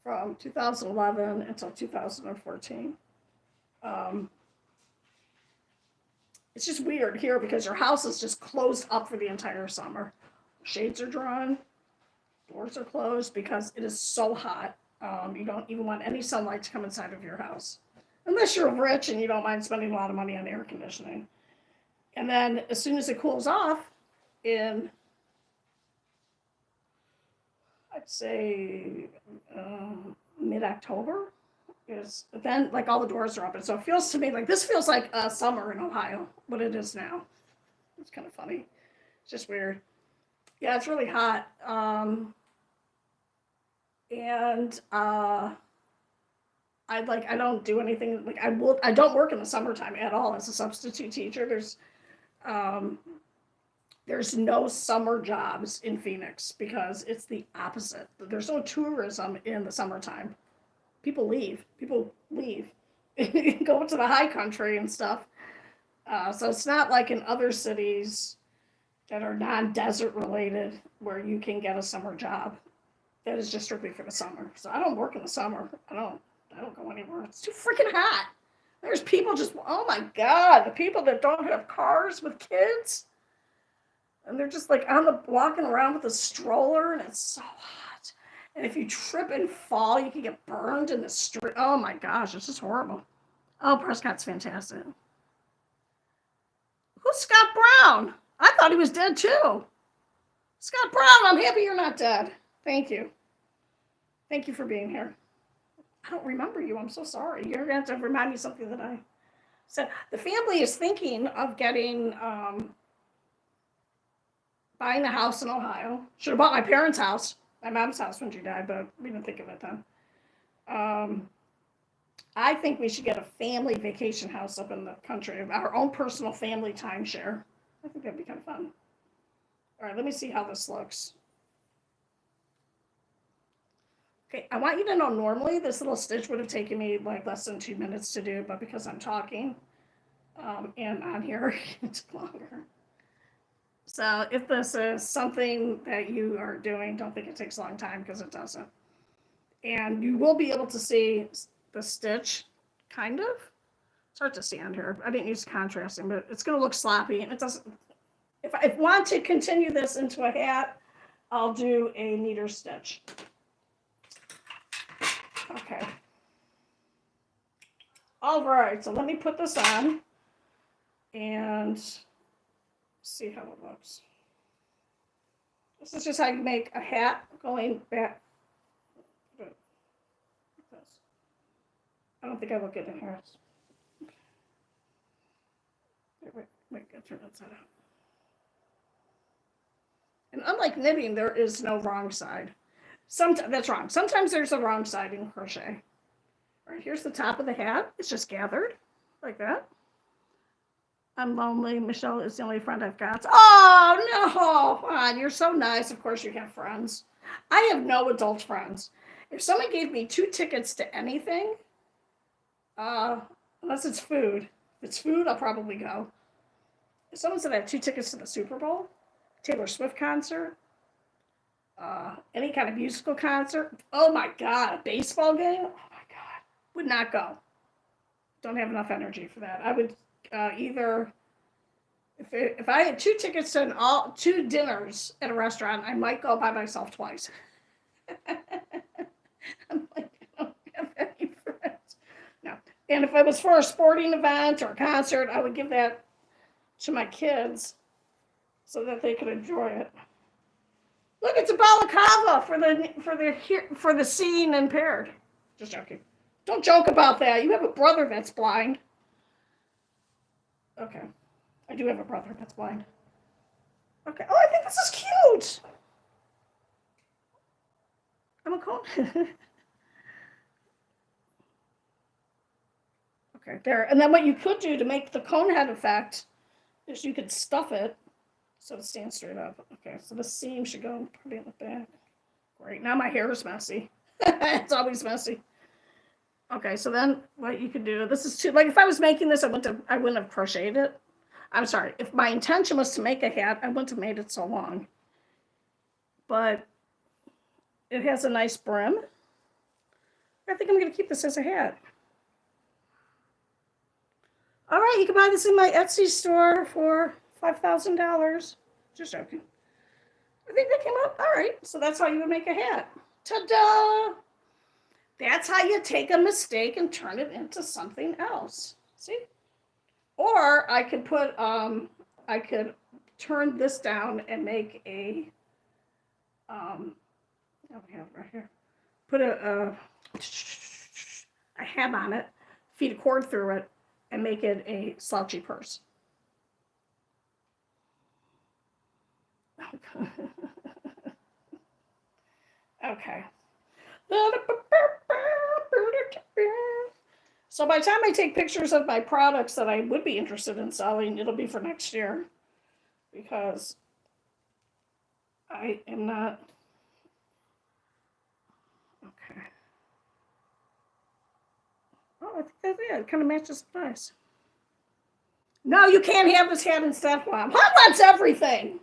from 2011 until 2014. It's just weird here because your house is just closed up for the entire summer. Shades are drawn, doors are closed because it is so hot. You don't even want any sunlight to come inside of your house. Unless you're rich and you don't mind spending a lot of money on air conditioning. And then as soon as it cools off in, I'd say, mid-October, then like all the doors are open. So it feels to me like this feels like summer in Ohio, what it is now. It's kind of funny. It's just weird. Yeah, it's really hot. I don't do anything, like I don't work in the summertime at all as a substitute teacher. There's no summer jobs in Phoenix because it's the opposite. There's no tourism in the summertime. People leave. Go to the high country and stuff. So it's not like in other cities that are non-desert related where you can get a summer job. That is just strictly for the summer. So I don't work in the summer. I don't go anywhere. It's too freaking hot. There's people just, oh my God, the people that don't have cars with kids. And they're just like walking around with a stroller, and it's so hot. And if you trip and fall, you can get burned in the street. Oh my gosh, it's just horrible. Oh, Prescott's fantastic. Who's Scott Brown? I thought he was dead too. Scott Brown, I'm happy you're not dead. Thank you. Thank you for being here. I don't remember you. I'm so sorry. You're going to have to remind me something that I said. The family is thinking of buying a house in Ohio. Should have bought my parents' house, my mom's house when she died, but we didn't think of it then. I think we should get a family vacation house up in the country, our own personal family timeshare. I think that'd be kind of fun. All right, let me see how this looks. Okay, I want you to know normally this little stitch would have taken me like less than 2 minutes to do, but because I'm talking and on here, it took longer. So if this is something that you are doing, don't think it takes a long time because it doesn't. And you will be able to see the stitch, kind of. It's hard to see on here. I didn't use contrasting, but it's going to look sloppy. And it doesn't. If I want to continue this into a hat, I'll do a neater stitch. Okay. All right, so let me put this on and see how it looks. This is just how you make a hat going back. I don't think I look good in here. Wait, I'll turn that side out. And unlike knitting, there is no wrong side. That's wrong. Sometimes there's a wrong side in crochet. All right, here's the top of the hat. It's just gathered like that. I'm lonely. Michelle is the only friend I've got. Oh, no. God, you're so nice. Of course you have friends. I have no adult friends. If someone gave me 2 tickets to anything, unless it's food. If it's food, I'll probably go. If someone said I have 2 tickets to the Super Bowl, Taylor Swift concert, any kind of musical concert. Oh my God, a baseball game? Oh my God, would not go. Don't have enough energy for that. I would either if I had 2 tickets to two dinners at a restaurant, I might go by myself twice. I'm like, I don't have any friends. No. And if it was for a sporting event or a concert, I would give that to my kids so that they could enjoy it. Look, it's a balaclava for the seeing impaired. Just joking. Don't joke about that. You have a brother that's blind. Okay. I do have a brother that's blind. Okay. Oh, I think this is cute. I'm a cone. Okay, there. And then what you could do to make the cone head effect is you could stuff it so it stands straight up. Okay, so the seam should go pretty in the back. Great. Now my hair is messy. It's always messy. Okay, so then what you could do, this is too, like if I was making this, I wouldn't have crocheted it. I'm sorry. If my intention was to make a hat, I wouldn't have made it so long. But it has a nice brim. I think I'm going to keep this as a hat. All right, you can buy this in my Etsy store for $5,000. Just joking. I think that came out. All right, so that's how you would make a hat. Ta-da! That's how you take a mistake and turn it into something else. See? Or I could put, I could turn this down and make a, what we have right here. Put a hem on it, feed a cord through it, and make it a slouchy purse. Okay. So by the time I take pictures of my products that I would be interested in selling, it'll be for next year. Because I am not. Okay. Oh, I think that's it. It kind of matches nice. No, you can't have this hat instead, Mom. Hot wants everything.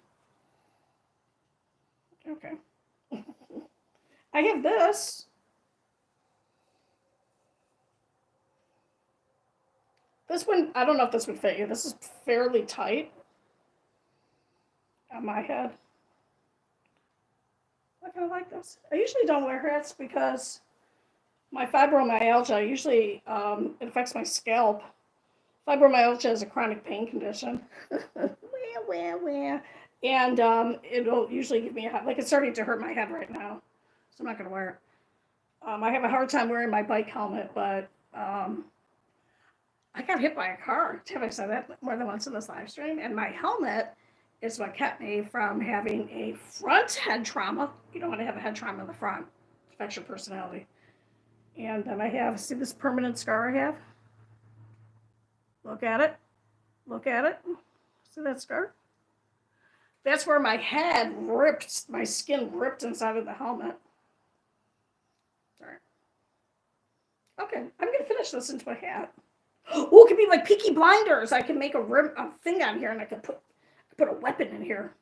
Okay. I have this. This one, I don't know if this would fit you. This is fairly tight on my head. I kind of like this. I usually don't wear hats because my fibromyalgia usually it affects my scalp. Fibromyalgia is a chronic pain condition. And it'll usually give me a head. Like it's starting to hurt my head right now. So I'm not going to wear it. I have a hard time wearing my bike helmet, but I got hit by a car. Have I said that more than once in this live stream? And my helmet is what kept me from having a front head trauma. You don't want to have a head trauma in the front. It affects your personality. And then I have, see this permanent scar I have? Look at it. Look at it. See that scar? That's where my head ripped, my skin ripped inside of the helmet. All right. Okay, I'm going to finish this into a hat. Oh, it could be like Peaky Blinders. I can make a thing on here, and I could put a weapon in here.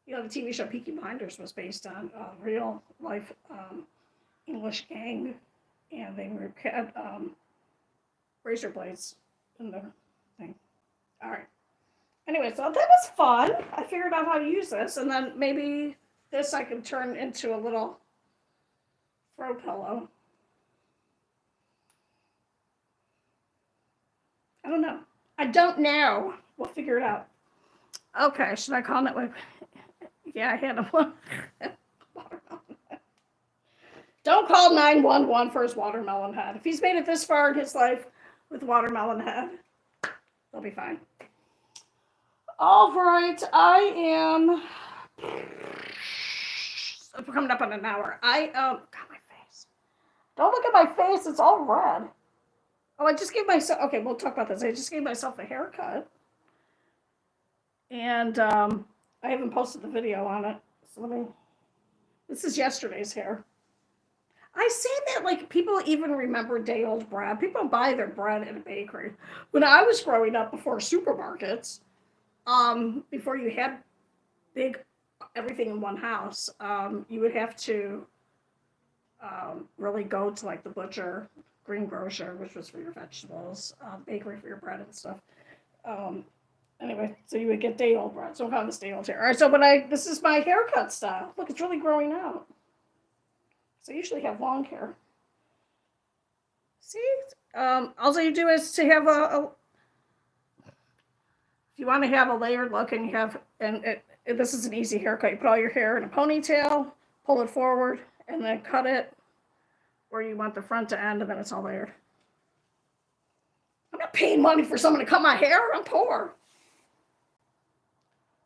You know, the TV show Peaky Blinders was based on a real life English gang, and they had razor blades in the thing. All right. Anyway, so that was fun. I figured out how to use this, and then maybe this I can turn into a little throw pillow. I don't know. I don't know. We'll figure it out. Okay, should I call it? Yeah, I had a one. Don't call 911 for his watermelon head. If he's made it this far in his life with watermelon head, they'll be fine. All right, I am coming up on an hour. God, my face. Don't look at my face. It's all red. Oh, I just gave myself, okay, we'll talk about this. I just gave myself a haircut. And I haven't posted the video on it. So this is yesterday's hair. I say that like people even remember day-old bread. People buy their bread in a bakery. When I was growing up before supermarkets, before you had big everything in one house, you would have to really go to like the butcher, greengrocer, which was for your vegetables, bakery for your bread and stuff. Um, anyway, so you would get day old bread. So I'm calling this day old hair. All right, so this is my haircut style. Look, it's really growing out. So I usually have long hair. See, all you do is to have if you want to have a layered look and you have, this is an easy haircut. You put all your hair in a ponytail, pull it forward, and then cut it where you want the front to end, and then it's all layered. I'm not paying money for someone to cut my hair. I'm poor.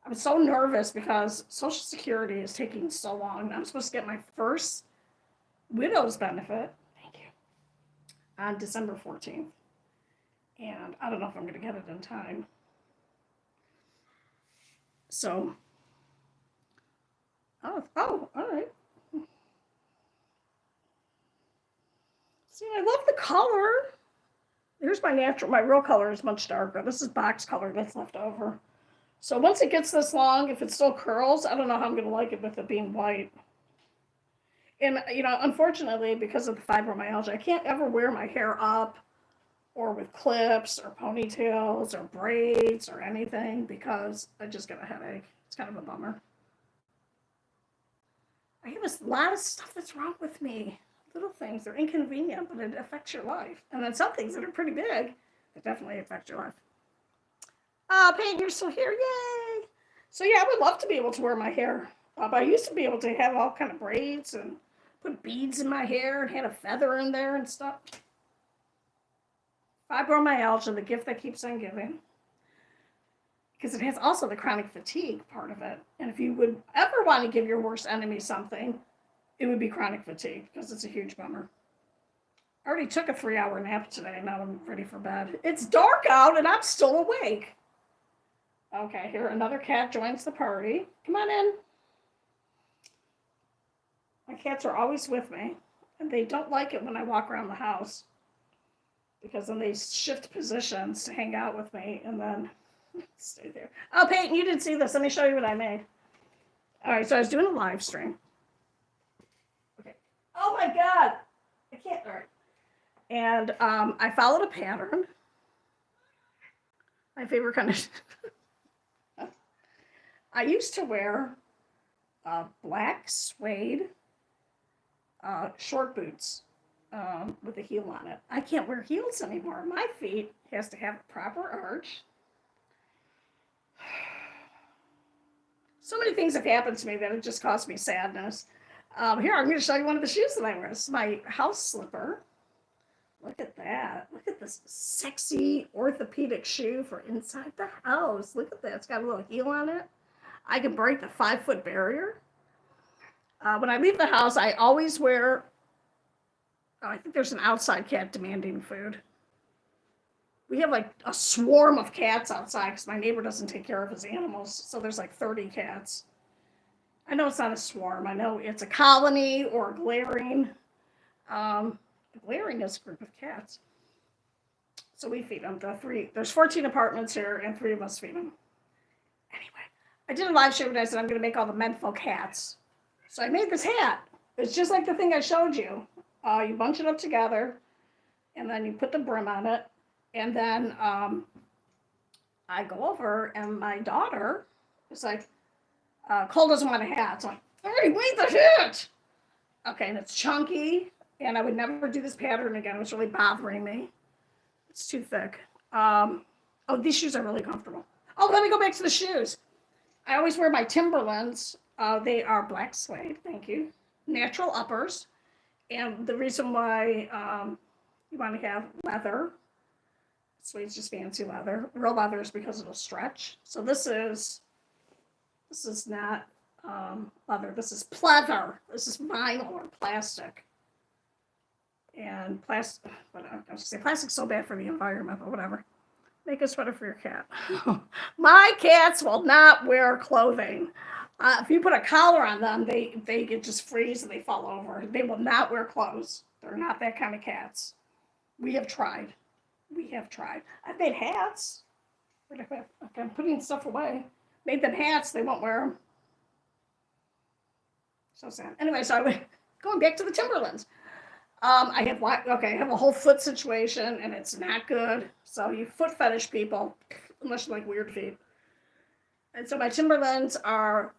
I'm so nervous because Social Security is taking so long. I'm supposed to get my first widow's benefit. Thank you. On December 14th. And I don't know if I'm going to get it in time. So, all right. See, I love the color. Here's my real color is much darker. This is box color that's left over. So once it gets this long, if it still curls, I don't know how I'm going to like it with it being white. And, unfortunately, because of the fibromyalgia, I can't ever wear my hair up or with clips or ponytails or braids or anything because I just get a headache. It's kind of a bummer. I have a lot of stuff that's wrong with me. Little things, they're inconvenient, but it affects your life. And then some things that are pretty big, that definitely affect your life. Peyton, you're still here, yay! So yeah, I would love to be able to wear my hair up. I used to be able to have all kind of braids and put beads in my hair and had a feather in there and stuff. Fibromyalgia, the gift that keeps on giving. Because it has also the chronic fatigue part of it. And if you would ever want to give your worst enemy something, it would be chronic fatigue because it's a huge bummer. I already took a 3-hour nap today. Now I'm ready for bed. It's dark out and I'm still awake. Okay, here another cat joins the party. Come on in. My cats are always with me, and they don't like it when I walk around the house because then they shift positions to hang out with me and then stay there. Oh, Peyton, you didn't see this. Let me show you what I made. All right, so I was doing a live stream. Okay. Oh my God. I can't. All right. And I followed a pattern. My favorite kind of. I used to wear black suede short boots with a heel on it. I can't wear heels anymore. My feet has to have a proper arch. So many things have happened to me that it just caused me sadness. Here, I'm going to show you one of the shoes that I wear. This is my house slipper. Look at that. Look at this sexy orthopedic shoe for inside the house. Look at that. It's got a little heel on it. I can break the 5-foot barrier. When I leave the house, I always wear, I think there's an outside cat demanding food. We have like a swarm of cats outside because my neighbor doesn't take care of his animals. So there's like 30 cats. I know it's not a swarm. I know it's a colony or a glaring. Glaring is a group of cats. So we feed them. There's 14 apartments here and 3 of us feed them. Anyway, I did a live show and I said I'm going to make all the menfolk hats. So I made this hat. It's just like the thing I showed you. You bunch it up together and then you put the brim on it. And then I go over and my daughter is like, Cole doesn't want a hat. So I'm like, I already made the hat. Okay, and it's chunky. And I would never do this pattern again. It was really bothering me. It's too thick. These shoes are really comfortable. Oh, let me go back to the shoes. I always wear my Timberlands. They are black suede, thank you. Natural uppers. And the reason why you want to have leather, suede's just fancy leather. Real leather is because it'll stretch. So this is not leather. This is pleather. This is vinyl or plastic. And plastic, I was gonna say plastic's so bad for the environment, but whatever. Make a sweater for your cat. My cats will not wear clothing. If you put a collar on them, they get just freeze and they fall over. They will not wear clothes. They're not that kind of cats. We have tried. I've made hats. Okay, I'm putting stuff away. Made them hats. They won't wear them. So sad. Anyway, so I went going back to the Timberlands. I have I have a whole foot situation, and it's not good. So you foot fetish people, unless you like weird feet. And so my Timberlands are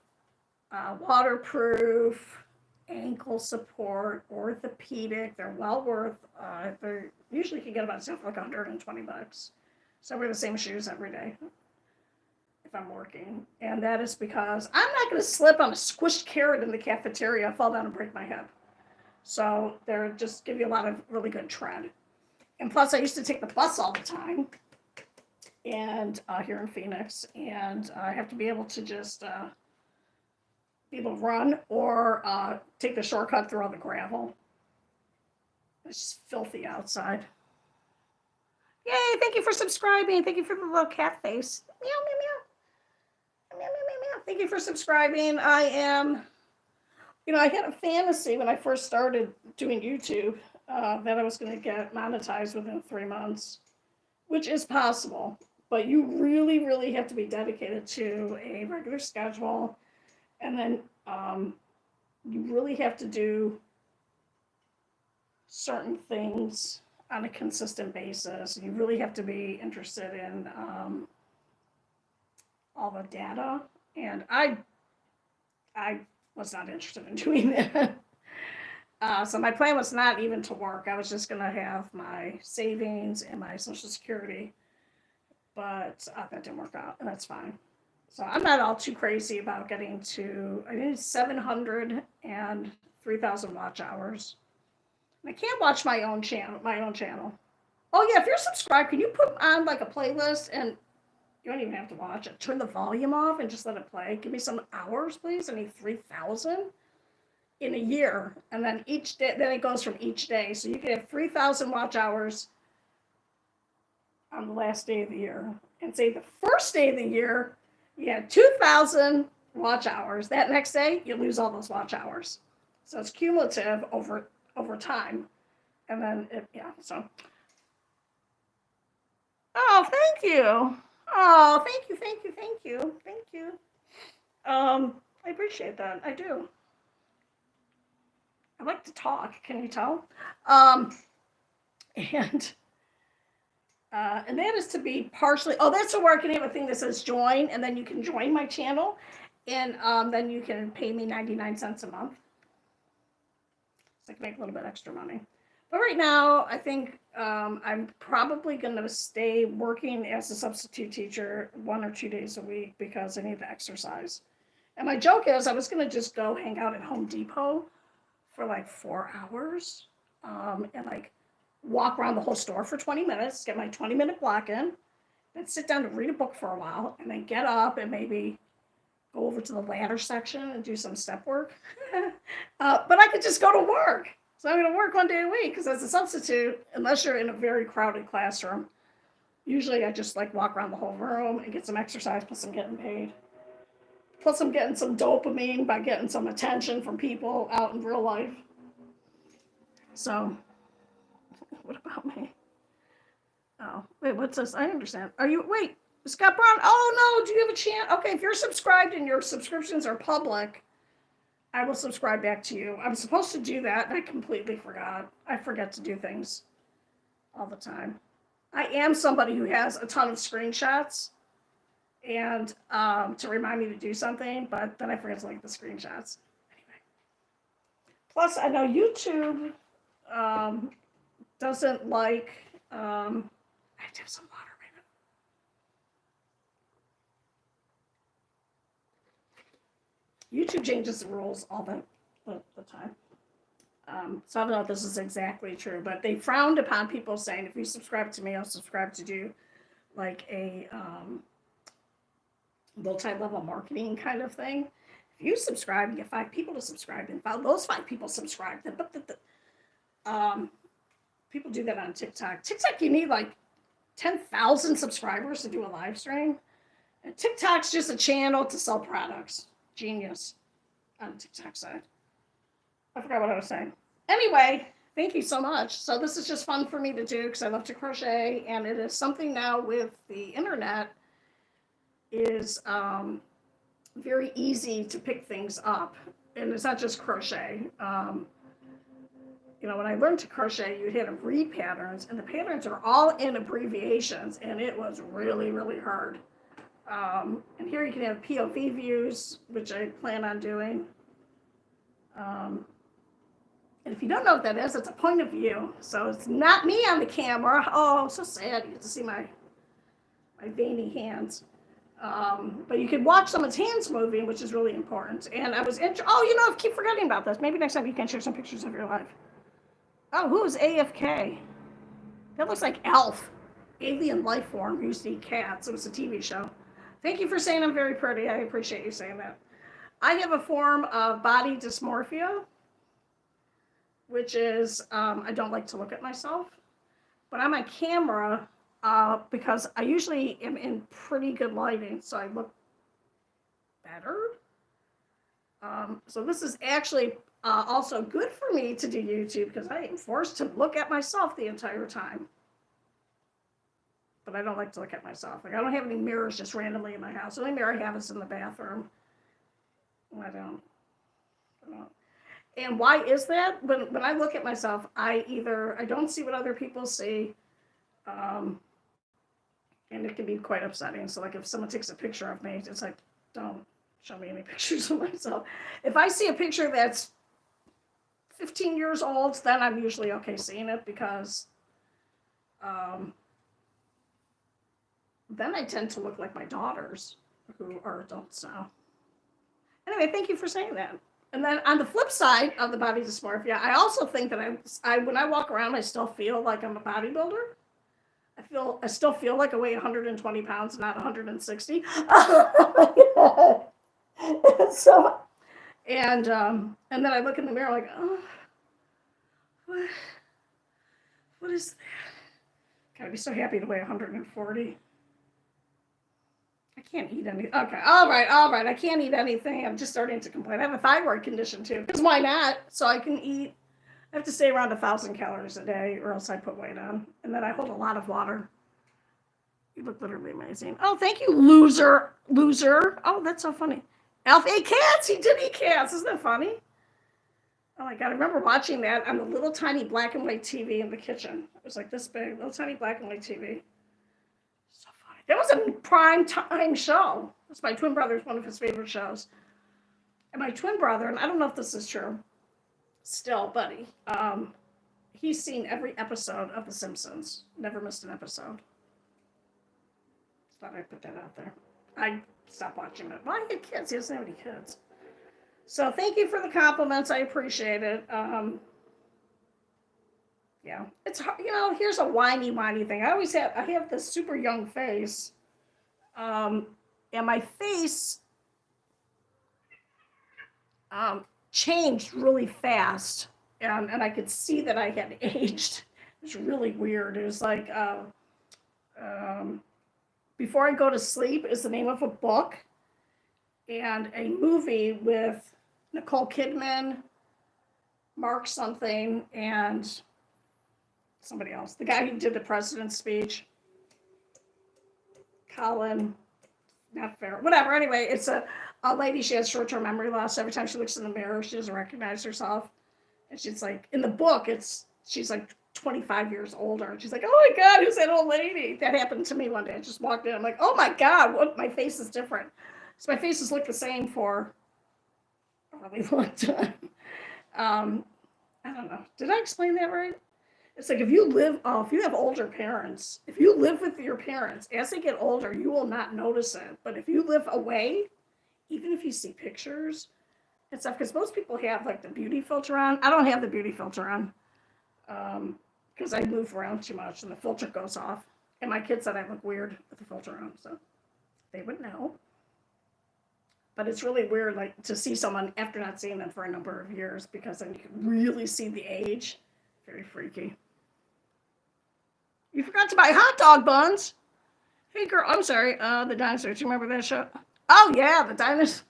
waterproof, ankle support, orthopedic. They're well worth. They usually can get about stuff like $120. So I wear the same shoes every day if I'm working, and that is because I'm not going to slip on a squished carrot in the cafeteria, fall down and break my hip. So they're just give you a lot of really good tread. And plus, I used to take the bus all the time, and here in Phoenix, and I have to be able to just be able to run or take the shortcut through all the gravel. It's just filthy outside. Yay! Thank you for subscribing. Thank you for the little cat face. Meow meow meow. Meow meow meow meow. Thank you for subscribing. I am. I had a fantasy when I first started doing YouTube that I was going to get monetized within 3 months, which is possible. But you really, really have to be dedicated to a regular schedule. And then you really have to do certain things on a consistent basis. You really have to be interested in all the data. And I was not interested in doing that. So my plan was not even to work. I was just going to have my savings and my Social Security. But that didn't work out, and that's fine. So I'm not all too crazy about getting to, I need 700 and 3,000 watch hours. And I can't watch my own channel. Oh yeah, if you're subscribed, can you put on like a playlist, and you don't even have to watch it. Turn the volume off and just let it play. Give me some hours, please. I need 3,000 in a year, and then each day. Then it goes from each day, so you can have 3,000 watch hours on the last day of the year, and say the first day of the year you had 2,000 watch hours. That next day you lose all those watch hours, so it's cumulative over time, and then so. Oh, thank you. Oh, thank you. I appreciate that. I do. I like to talk. Can you tell? And that is to be partially. Oh, that's where I can have a thing that says join, and then you can join my channel, and then you can pay me 99 cents a month. So I can make a little bit extra money. But right now, I think I'm probably going to stay working as a substitute teacher 1 or 2 days a week because I need to exercise. And my joke is I was going to just go hang out at Home Depot for like 4 hours and like walk around the whole store for 20 minutes, get my 20-minute block in, then sit down to read a book for a while, and then get up and maybe go over to the ladder section and do some step work. But I could just go to work. So I'm going to work 1 day a week because as a substitute, unless you're in a very crowded classroom, usually I just like walk around the whole room and get some exercise, plus I'm getting paid. Plus I'm getting some dopamine by getting some attention from people out in real life. So, what about me? Oh, wait, what's this? I understand. Wait, Scott Brown? Oh no, do you have a chance? Okay, if you're subscribed and your subscriptions are public, I will subscribe back to you. I'm supposed to do that, and I completely forgot. I forget to do things all the time. I am somebody who has a ton of screenshots and to remind me to do something, but then I forget to like the screenshots. Anyway. Plus, I know YouTube doesn't like... I have to have some water right now. YouTube changes the rules all the time. So I don't know if this is exactly true, but they frowned upon people saying, if you subscribe to me, I'll subscribe to do like a multi-level marketing kind of thing. If you subscribe, you get 5 people to subscribe, and those 5 people subscribe. People do that on TikTok. TikTok, you need like 10,000 subscribers to do a live stream. And TikTok's just a channel to sell products. Genius on the TikTok side. I forgot what I was saying. Anyway, thank you so much. So this is just fun for me to do because I love to crochet, and it is something now with the internet is very easy to pick things up. and it's not just crochet. When I learned to crochet, you had to read patterns, and the patterns are all in abbreviations, and it was really, really hard. And here you can have POV views, which I plan on doing. And if you don't know what that is, it's a point of view. So it's not me on the camera. Oh, so sad. You get to see my veiny hands. But you can watch someone's hands moving, which is really important. And I was I keep forgetting about this. Maybe next time you can share some pictures of your life. Oh, who is AFK? That looks like Elf. Alien life form who used to eat cats. It was a TV show. Thank you for saying I'm very pretty. I appreciate you saying that. I have a form of body dysmorphia, which is I don't like to look at myself. But I'm on camera because I usually am in pretty good lighting, so I look better. So this is actually also good for me to do YouTube because I am forced to look at myself the entire time. But I don't like to look at myself. Like, I don't have any mirrors just randomly in my house. The only mirror I have is in the bathroom. I don't. And why is that? When I look at myself, I don't see what other people see, and it can be quite upsetting. So, like, if someone takes a picture of me, it's like, don't show me any pictures of myself. If I see a picture that's 15 years old, then I'm usually okay seeing it because then I tend to look like my daughters who are adults now. Anyway, thank you for saying that. And then on the flip side of the body dysmorphia, I also think that I when I walk around, I still feel like I'm a bodybuilder. I still feel like I weigh 120 pounds, not 160. So, and then I look in the mirror like, oh, what is that? God, I'd be so happy to weigh 140. I can't eat anything. Okay, all right. I can't eat anything. I'm just starting to complain. I have a thyroid condition too. Because why not? So I can eat. I have to stay around 1,000 calories a day, or else I put weight on. And then I hold a lot of water. You look literally amazing. Oh, thank you, loser. Oh, that's so funny. Alf ate cats. He did eat cats. Isn't that funny? Oh my God, I remember watching that on the little tiny black and white TV in the kitchen. It was like this big, little tiny black and white TV. So funny. That was a prime time show. It was my twin brother's one of his favorite shows. And my twin brother, and I don't know if this is true still, buddy, he's seen every episode of The Simpsons. Never missed an episode. Thought I'd put that out there. I stopped watching it. Well, I had kids. He doesn't have any kids. So thank you for the compliments. I appreciate it. Yeah, it's hard. Here's a whiny thing. I have this super young face, and my face changed really fast, and I could see that I had aged. It was really weird. It was like Before I Go to Sleep is the name of a book, and a movie with Nicole Kidman, Mark something, and somebody else. The guy who did the president's speech. Colin, not fair. Whatever. Anyway, it's a lady. She has short-term memory loss. Every time she looks in the mirror, she doesn't recognize herself. And she's like, in the book, she's like 25 years older. And she's like, oh my God, who's that old lady? That happened to me one day. I just walked in. I'm like, oh my God, my face is different. So my face has looked the same for a really long time. I don't know. Did I explain that right? It's like if you have older parents, if you live with your parents, as they get older, you will not notice it. But if you live away, even if you see pictures and stuff, because most people have like the beauty filter on. I don't have the beauty filter on because I move around too much and the filter goes off. And my kids said I look weird with the filter on, so they would know. But it's really weird, like, to see someone after not seeing them for a number of years, because then you can really see the age. Very freaky. You forgot to buy hot dog buns. Hey, girl, I'm sorry. The dinosaurs. Do you remember that show? Oh, yeah, the dinosaurs.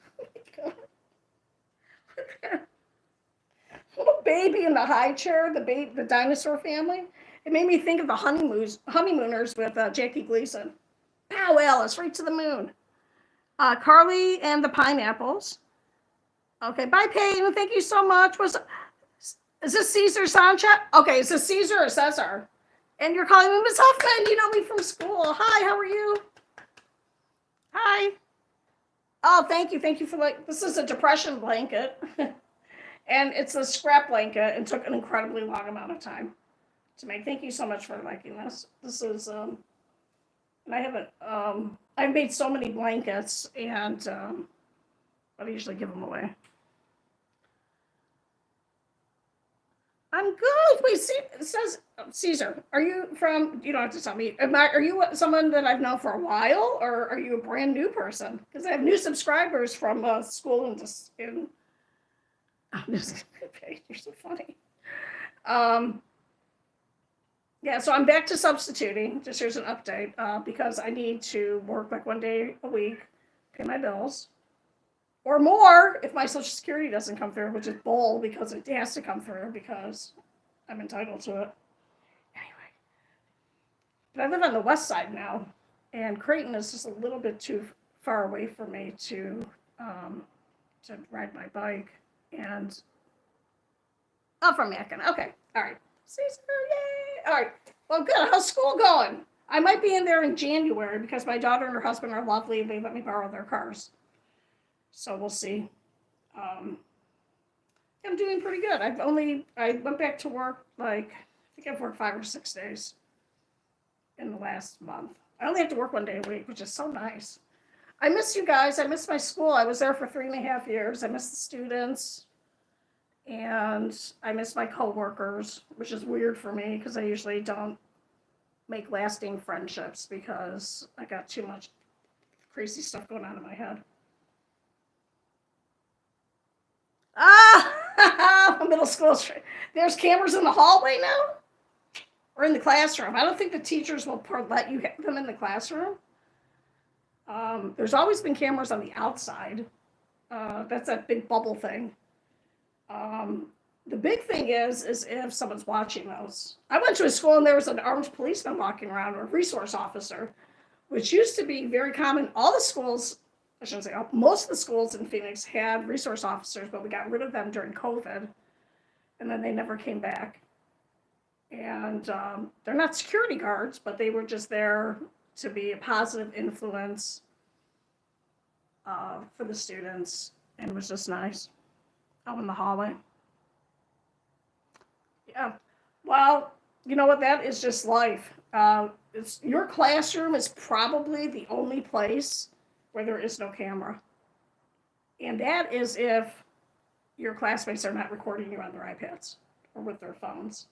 Little baby in the high chair, the dinosaur family. It made me think of the honeymooners with Jackie Gleason. Pow, Alice, right to the moon. Carly and the Pineapples. Okay, bye, Peyton. Thank you so much. Is this Caesar Sanchez? Okay, is this Caesar or Cesar? And you're calling me Miss Huffman. You know me from school. Hi, how are you? Hi. Oh, thank you. Thank you for this is a depression blanket. And it's a scrap blanket and took an incredibly long amount of time to make. Thank you so much for liking this. This is and I haven't I've made so many blankets and but I usually give them away. I'm good. Wait, see, it says Caesar. Are you from? You don't have to tell me. Are you someone that I've known for a while, or are you a brand new person? Because I have new subscribers from school and just in. I'm just kidding. You're so funny. Um, yeah, so I'm back to substituting. Just here's an update because I need to work like 1 day a week, pay my bills, or more if my Social Security doesn't come through, which is bull because it has to come through because I'm entitled to it. Anyway, but I live on the west side now, and Creighton is just a little bit too far away for me to ride my bike. And from Mackin. Okay, all right. Caesar, yay! All right. Well, good. How's school going? I might be in there in January because my daughter and her husband are lovely and they let me borrow their cars. So we'll see. I'm doing pretty good. I went back to work I think I've worked 5 or 6 days in the last month. I only have to work 1 day a week, which is so nice. I miss you guys. I miss my school. I was there for 3.5 years. I miss the students. And I miss my coworkers, which is weird for me because I usually don't make lasting friendships because I got too much crazy stuff going on in my head. Middle school. There's cameras in the hallway now? Or in the classroom? I don't think the teachers will let you have them in the classroom. There's always been cameras on the outside. That's that big bubble thing. The big thing is if someone's watching those. I went to a school and there was an armed policeman walking around, or a resource officer, which used to be very common. All the schools, I shouldn't say all, most of the schools in Phoenix had resource officers, but we got rid of them during COVID, and then they never came back. And they're not security guards, but they were just there to be a positive influence for the students, and it was just nice. Out in the hallway. Yeah. Well, you know what? That is just life. Your classroom is probably the only place where there is no camera. And that is if your classmates are not recording you on their iPads or with their phones.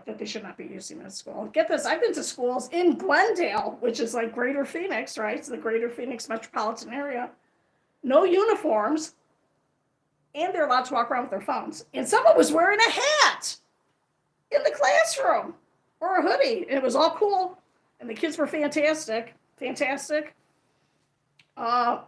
That they should not be using at school. Get this, I've been to schools in Glendale, which is like Greater Phoenix, right? It's the Greater Phoenix metropolitan area. No uniforms. And they're allowed to walk around with their phones. And someone was wearing a hat in the classroom or a hoodie. And it was all cool. And the kids were fantastic. Fantastic. I'll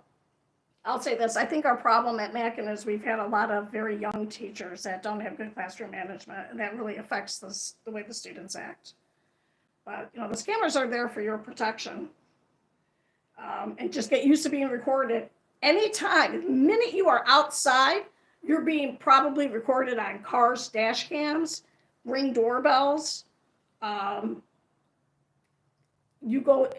say this. I think our problem at Mackin is we've had a lot of very young teachers that don't have good classroom management. And that really affects the way the students act. But, the cameras are there for your protection. And just get used to being recorded. Anytime, the minute you are outside, you're being probably recorded on cars, dash cams, Ring doorbells. You go,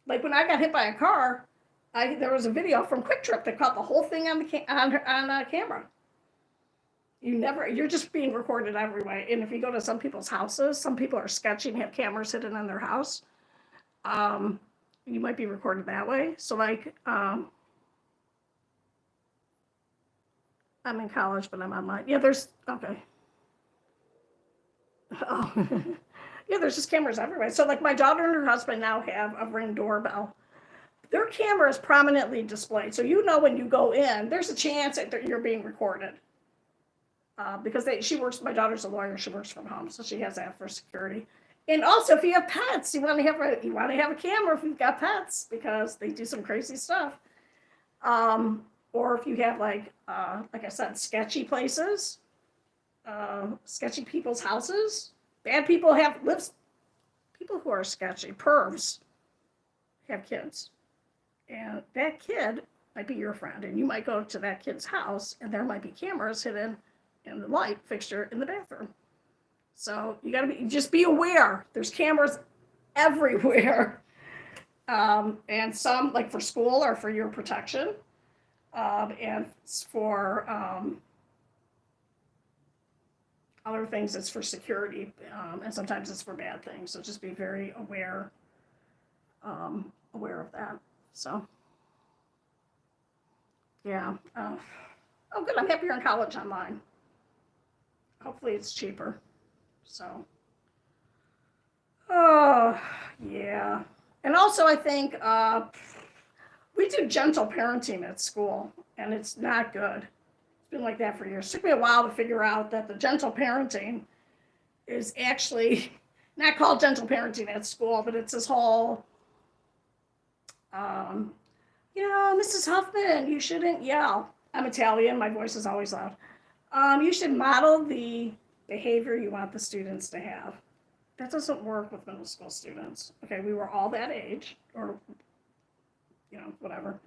like when I got hit by a car, there was a video from Quick Trip that caught the whole thing on camera. You're just being recorded everywhere. And if you go to some people's houses, some people are sketchy and have cameras hidden in their house. You might be recorded that way. So I'm in college, but I'm online. Yeah, okay. Oh, yeah, there's just cameras everywhere. So my daughter and her husband now have a Ring doorbell. Their camera is prominently displayed. So when you go in, there's a chance that you're being recorded. Because my daughter's a lawyer, she works from home, so she has that for security. And also, if you have pets, you want to have a camera if you've got pets, because they do some crazy stuff. Or if you have like I said, sketchy places, sketchy people's houses. Bad people people who are sketchy, pervs, have kids. And that kid, might be your friend, and you might go to that kid's house, and there might be cameras hidden in the light fixture in the bathroom. So you got to just be aware. There's cameras everywhere, and some like for school or for your protection, and for other things. It's for security, and sometimes it's for bad things. So just be very aware of that. So yeah. Oh, good. I'm happy you're in college online. Hopefully it's cheaper. So, oh, yeah. And also, I think we do gentle parenting at school, and it's not good. It's been like that for years. It took me a while to figure out that the gentle parenting is actually not called gentle parenting at school, but it's this whole, Mrs. Huffman, you shouldn't yell. I'm Italian. My voice is always loud. You should model the behavior you want the students to have. That doesn't work with middle school students. Okay, we were all that age, or, whatever.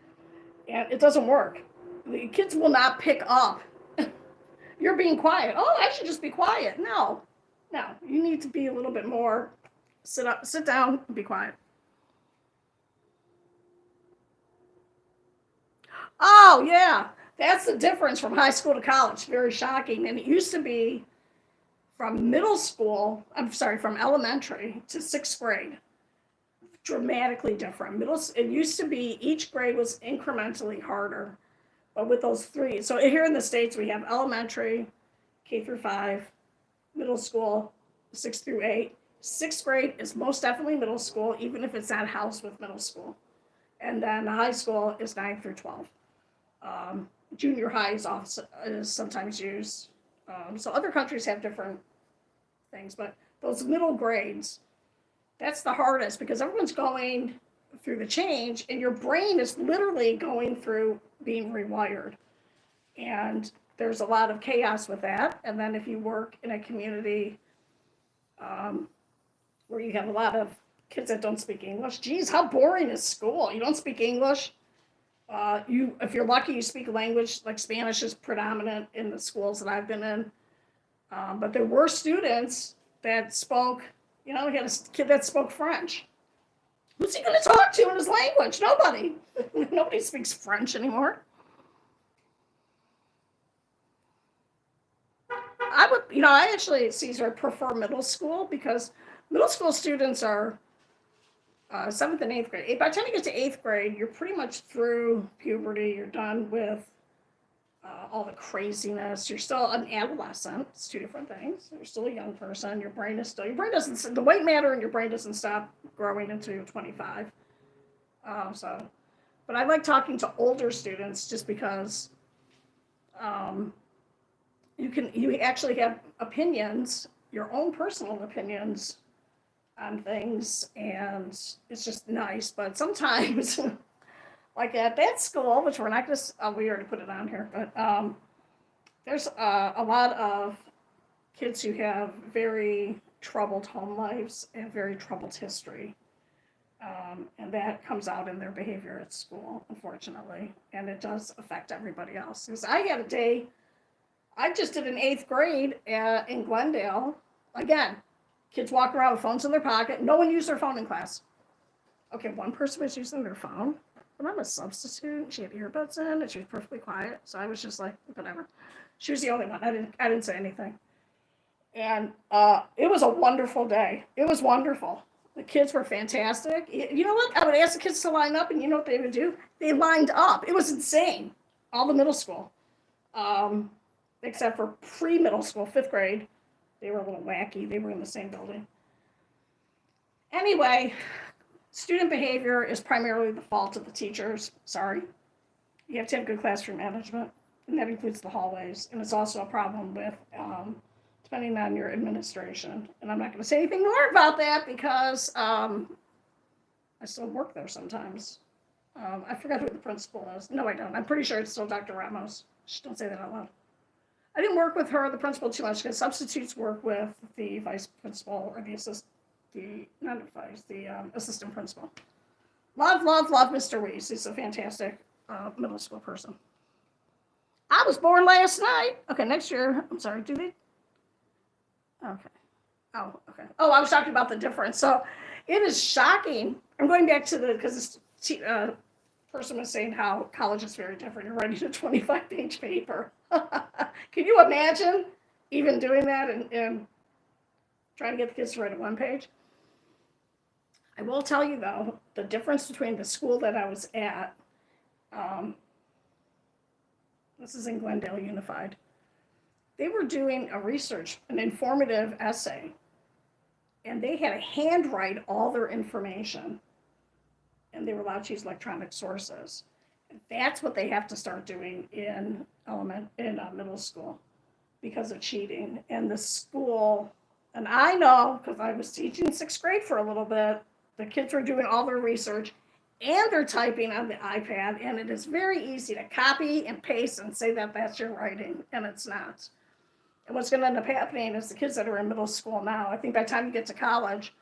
And it doesn't work. The kids will not pick up. You're being quiet. Oh, I should just be quiet. No, you need to be a little bit more, sit down, and be quiet. Oh, yeah. That's the difference from high school to college. Very shocking. And it used to be from from elementary to sixth grade. Dramatically different. It used to be each grade was incrementally harder. But with those three, so here in the States, we have elementary, K through 5, middle school, 6 through 8. Sixth grade is most definitely middle school, even if it's not housed with middle school. And then the high school is 9 through 12. Junior high is sometimes used. So other countries have different things, but those middle grades, that's the hardest because everyone's going through the change and your brain is literally going through being rewired. And there's a lot of chaos with that. And then if you work in a community where you have a lot of kids that don't speak English, geez, how boring is school? You don't speak English. If you're lucky, you speak a language like Spanish is predominant in the schools that I've been in. But there were students that spoke, we had a kid that spoke French. Who's he going to talk to in his language? Nobody. Nobody speaks French anymore. I actually, Caesar, prefer middle school because middle school students are 7th and 8th grade. By the time you get to 8th grade, you're pretty much through puberty. You're done with all the craziness. You're still an adolescent. It's two different things. You're still a young person. Your brain doesn't, the white matter in your brain doesn't stop growing until you're 25. But I like talking to older students just because you actually have opinions, your own personal opinions on things, and it's just nice. But sometimes, like at that school, which we're not going to, we already put it on here, but there's a lot of kids who have very troubled home lives and very troubled history. And that comes out in their behavior at school, unfortunately. And it does affect everybody else. Because I had a day, I just did an 8th grade in Glendale. Again, kids walking around with phones in their pocket. No one used their phone in class. Okay, one person was using their phone. But I'm a substitute. She had earbuds in and she was perfectly quiet. So I was just like, whatever. She was the only one. I didn't say anything. And it was a wonderful day. It was wonderful. The kids were fantastic. You know what? I would ask the kids to line up, and you know what they would do? They lined up. It was insane. All the middle school. Except for pre-middle school, 5th grade. They were a little wacky. They were in the same building. Anyway, student behavior is primarily the fault of the teachers. Sorry. You have to have good classroom management, and that includes the hallways. And it's also a problem with depending on your administration. And I'm not going to say anything more about that because I still work there sometimes. I forgot who the principal is. No, I don't. I'm pretty sure it's still Dr. Ramos. Shh, don't say that out loud. I didn't work with her, the principal, too much because substitutes work with the vice principal or the assistant principal. Love Mr. Weiss. He's a fantastic middle school person. I was born last night. Okay, next year. I'm sorry, do they? Okay. Oh, okay. Oh, I was talking about the difference. So it is shocking. I'm going back to because this person was saying how college is very different. You're writing a 25-page paper. Can you imagine even doing that and trying to get the kids to write a one page? I will tell you, though, the difference between the school that I was at, this is in Glendale Unified, they were doing an informative essay, and they had to handwrite all their information, and they were allowed to use electronic sources. And that's what they have to start doing in middle school because of cheating. And the school, and I know because I was teaching sixth grade for a little bit, the kids are doing all their research and they're typing on the iPad, and it is very easy to copy and paste and say that that's your writing, and it's not. And what's going to end up happening is the kids that are in middle school now, I think by the time you get to college,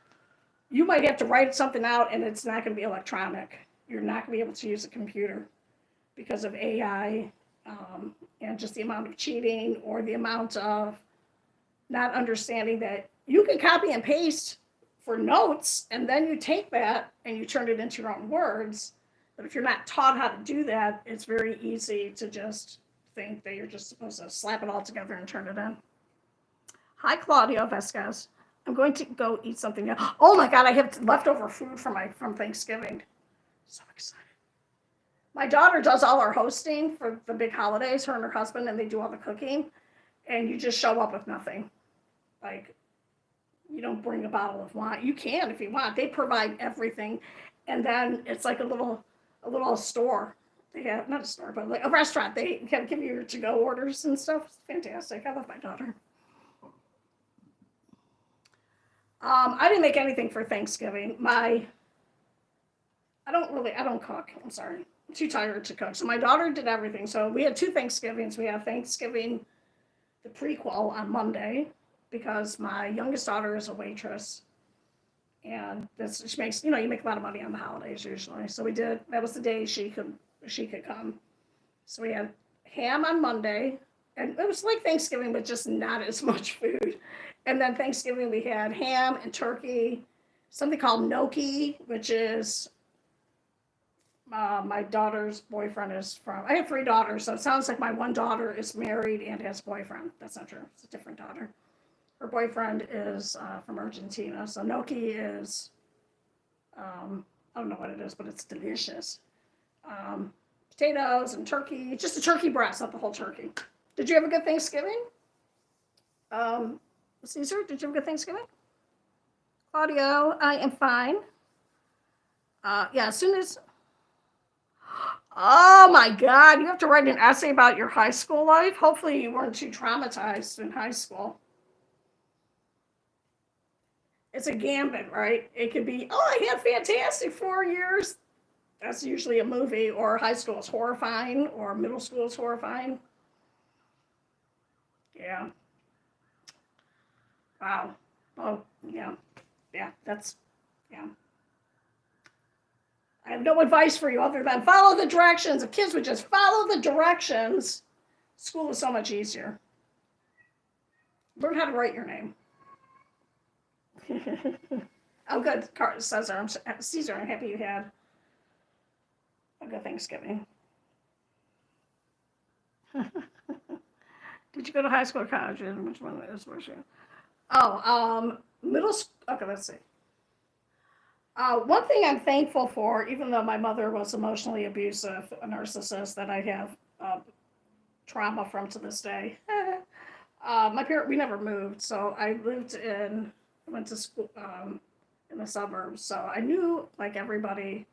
you might have to write something out and it's not going to be electronic. You're not going to be able to use a computer because of AI and just the amount of cheating or the amount of not understanding that you can copy and paste for notes, and then you take that and you turn it into your own words. But if you're not taught how to do that, it's very easy to just think that you're just supposed to slap it all together and turn it in. Hi, Claudio Vesquez. I'm going to go eat something now. Oh my God, I have leftover food from Thanksgiving. So excited. My daughter does all our hosting for the big holidays, her and her husband, and they do all the cooking. And you just show up with nothing. Like, you don't bring a bottle of wine. You can if you want. They provide everything. And then it's like a little store. They have, not a store, but like a restaurant. They can give you your to-go orders and stuff. It's fantastic. I love my daughter. I didn't make anything for Thanksgiving. I don't cook. I'm sorry. I'm too tired to cook. So my daughter did everything. So we had 2 Thanksgivings. We have Thanksgiving, the prequel on Monday, because my youngest daughter is a waitress. And she makes, you make a lot of money on the holidays usually. So that was the day she could come. So we had ham on Monday, and it was like Thanksgiving, but just not as much food. And then Thanksgiving, we had ham and turkey, something called gnocchi, which is my daughter's boyfriend is from, I have 3 daughters, so it sounds like my one daughter is married and has a boyfriend. That's not true. It's a different daughter. Her boyfriend is from Argentina. So gnocchi is, I don't know what it is, but it's delicious. Potatoes and turkey, just a turkey breast, not the whole turkey. Did you have a good Thanksgiving? Caesar, did you have a good Thanksgiving? Claudio, I am fine. Yeah, as soon as, oh my God, you have to write an essay about your high school life? Hopefully you weren't too traumatized in high school. It's a gambit, right? It could be, oh, I had fantastic 4 years. That's usually a movie, or high school is horrifying, or middle school is horrifying. Yeah. Wow. Oh, yeah. Yeah, yeah. I have no advice for you other than follow the directions. If kids would just follow the directions, school is so much easier. Learn how to write your name. Oh, good. Caesar, I'm happy you had a good Thanksgiving. Did you go to high school or college? Which one is worse? Oh, middle school. Okay, let's see. One thing I'm thankful for, even though my mother was emotionally abusive, a narcissist that I have trauma from to this day. We never moved, so I went to school in the suburbs, so I knew like everybody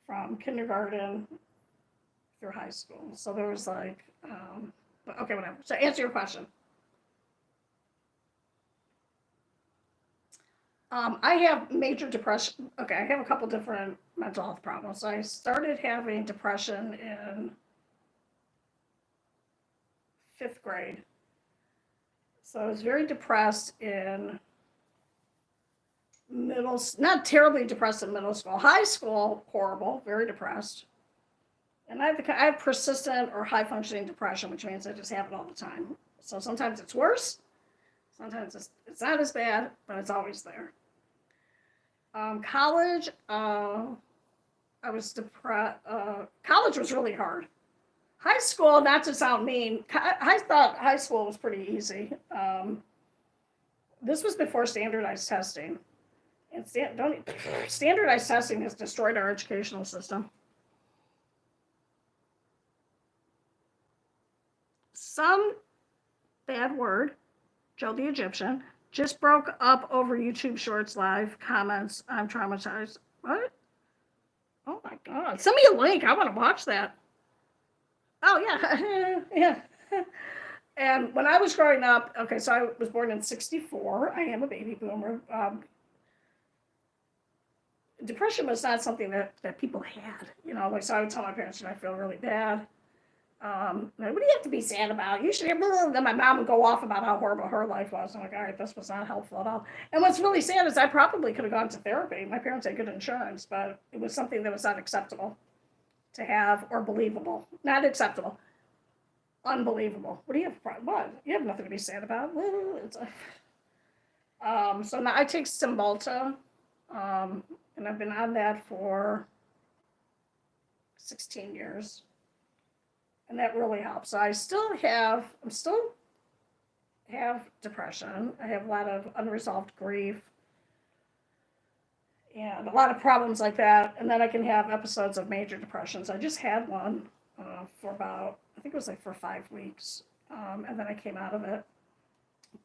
from kindergarten through high school. So there was like, okay, whatever. So answer your question. I have major depression. Okay, I have a couple different mental health problems. I started having depression in 5th grade. So I was very depressed in not terribly depressed in middle school. High school, horrible, very depressed. And I have persistent or high functioning depression, which means I just have it all the time. So sometimes it's worse, sometimes it's not as bad, but it's always there. College, I was depressed. College was really hard. High school, not to sound mean, I thought high school was pretty easy. This was before standardized testing. And standardized testing has destroyed our educational system. Some bad word, Joe the Egyptian, just broke up over YouTube Shorts live comments. I'm traumatized. What? Oh my God. Send me a link. I want to watch that. Oh, yeah. Yeah. And when I was growing up, okay, so I was born in 64. I am a baby boomer. Depression was not something that people had. Like, so I would tell my parents, I feel really bad. What do you have to be sad about? You should have, then my mom would go off about how horrible her life was. I'm like, all right, this was not helpful at all. And what's really sad is I probably could have gone to therapy. My parents had good insurance, but it was something that was not acceptable to have or believable. Not acceptable. Unbelievable. What do you have? What? You have nothing to be sad about. So now I take Cymbalta, and I've been on that for 16 years. And that really helps. So I'm still have depression. I have a lot of unresolved grief and a lot of problems like that. And then I can have episodes of major depressions. I just had one for about, I think it was like for 5 weeks. And then I came out of it.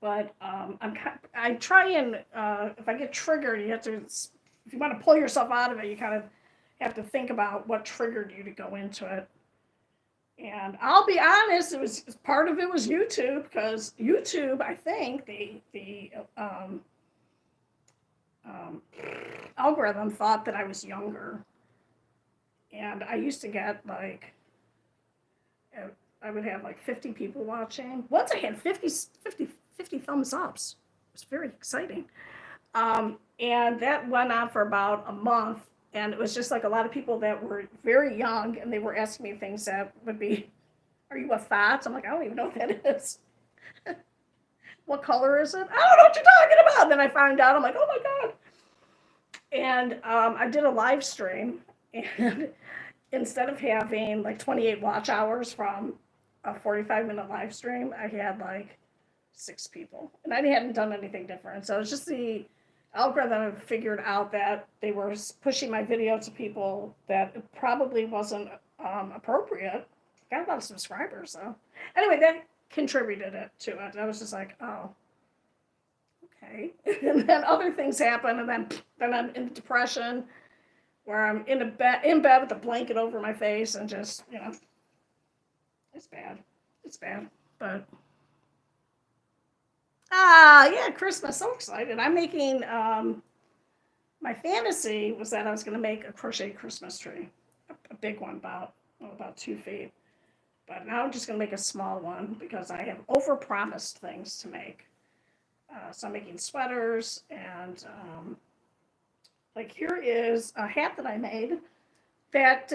But I try and, if I get triggered, if you want to pull yourself out of it, you kind of have to think about what triggered you to go into it. And I'll be honest, part of it was YouTube, because YouTube, I think the algorithm thought that I was younger, and I used to get like, I would have like 50 people watching. Once I had 50 thumbs ups. It was very exciting, and that went on for about a month. And it was just like a lot of people that were very young, and they were asking me things that would be, are you a thought? I'm like, I don't even know what that is. What color is it? I don't know what you're talking about. And then I found out, I'm like, oh my God. And I did a live stream, and instead of having like 28 watch hours from a 45-minute live stream, I had like 6 people. And I hadn't done anything different. So it's just the algorithm figured out that they were pushing my video to people that it probably wasn't appropriate. Got a lot of subscribers, though. Anyway, that contributed to it. I was just like, oh, okay. And then other things happen, and then I'm in depression, where I'm in bed with a blanket over my face, and just, it's bad. It's bad, but. Yeah, Christmas. So excited. I'm making, my fantasy was that I was going to make a crochet Christmas tree, a big one, about 2 feet. But now I'm just going to make a small one because I have overpromised things to make. So I'm making sweaters, and like here is a hat that I made that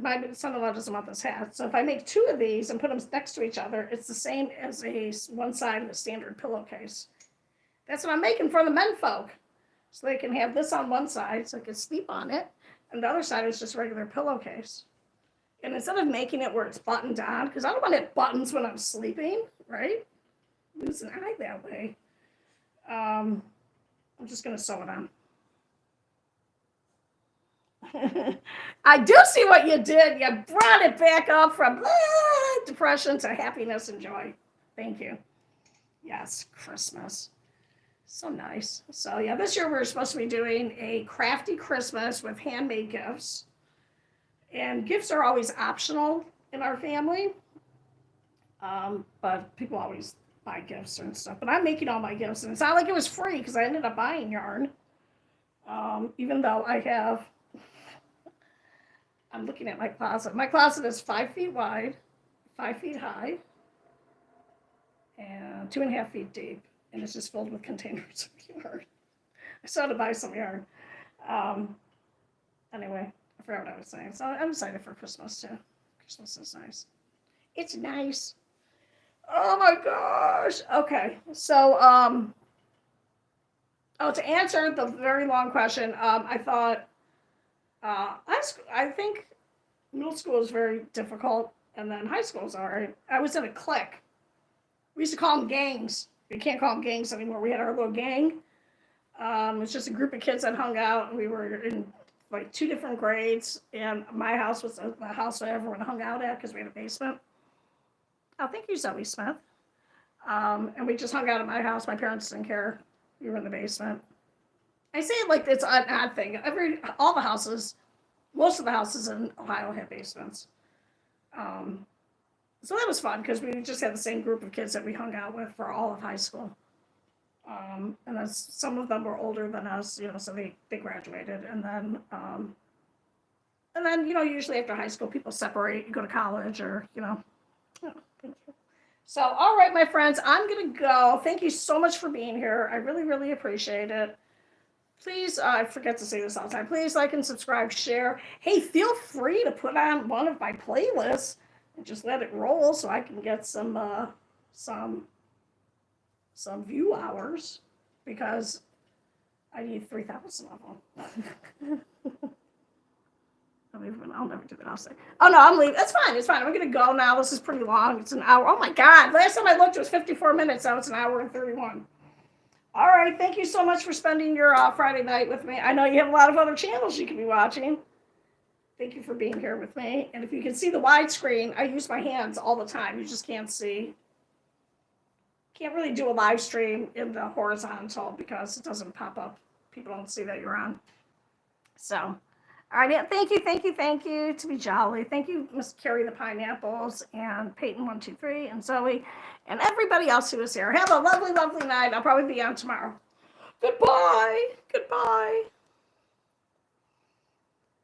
my son-in-law doesn't want this hat. So if I make 2 of these and put them next to each other, it's the same as one side of a standard pillowcase. That's what I'm making for the men folk. So they can have this on one side, so they can sleep on it, and the other side is just regular pillowcase. And instead of making it where it's buttoned on, because I don't want it buttons when I'm sleeping, right? Lose an eye that way. I'm just going to sew it on. I do see what you did. You brought it back up from depression to happiness and joy. Thank you. Yes, Christmas. So nice. So yeah, this year we're supposed to be doing a crafty Christmas with handmade gifts. And gifts are always optional in our family. But people always buy gifts and stuff. But I'm making all my gifts. And it's not like it was free, because I ended up buying yarn. Even though I'm looking at my closet. My closet is 5 feet wide, 5 feet high, and 2.5 feet deep. And it's just filled with containers of yarn. I still had to buy some yarn. Anyway, I forgot what I was saying. So I'm excited for Christmas too. Christmas is nice. It's nice. Oh my gosh. Okay. So, to answer the very long question, I thought, I think middle school is very difficult, and then high school is all right. I was in a clique. We used to call them gangs. We can't call them gangs anymore. We had our little gang. It was just a group of kids that hung out. We were in like 2 different grades, and my house was the house that everyone hung out at because we had a basement. Oh, thank you, Zoe Smith. And we just hung out at my house. My parents didn't care. We were in the basement. I say it like it's an odd thing. All the houses, most of the houses in Ohio have basements. So that was fun because we just had the same group of kids that we hung out with for all of high school. And then some of them were older than us, so they graduated. And then, usually after high school, people separate, you go to college or, thank you. So, all right, my friends, I'm going to go. Thank you so much for being here. I really, really appreciate it. Please, I forget to say this all the time. Please like and subscribe, share. Hey, feel free to put on one of my playlists and just let it roll so I can get some view hours because I need 3,000 of them. I'll never do that. I'll say, oh no, I'm leaving. That's fine. It's fine. I'm going to go now. This is pretty long. It's an hour. Oh my God. Last time I looked, it was 54 minutes. Now it's an hour and 31. All right. Thank you so much for spending your Friday night with me. I know you have a lot of other channels you can be watching. Thank you for being here with me. And if you can see the widescreen, I use my hands all the time. You just can't see. Can't really do a live stream in the horizontal because it doesn't pop up. People don't see that you're on. So, all right. Thank you to be jolly. Thank you, Miss Carrie the Pineapples and Peyton123 and Zoe and everybody else who is here. Have a lovely, lovely night. I'll probably be on tomorrow. Goodbye.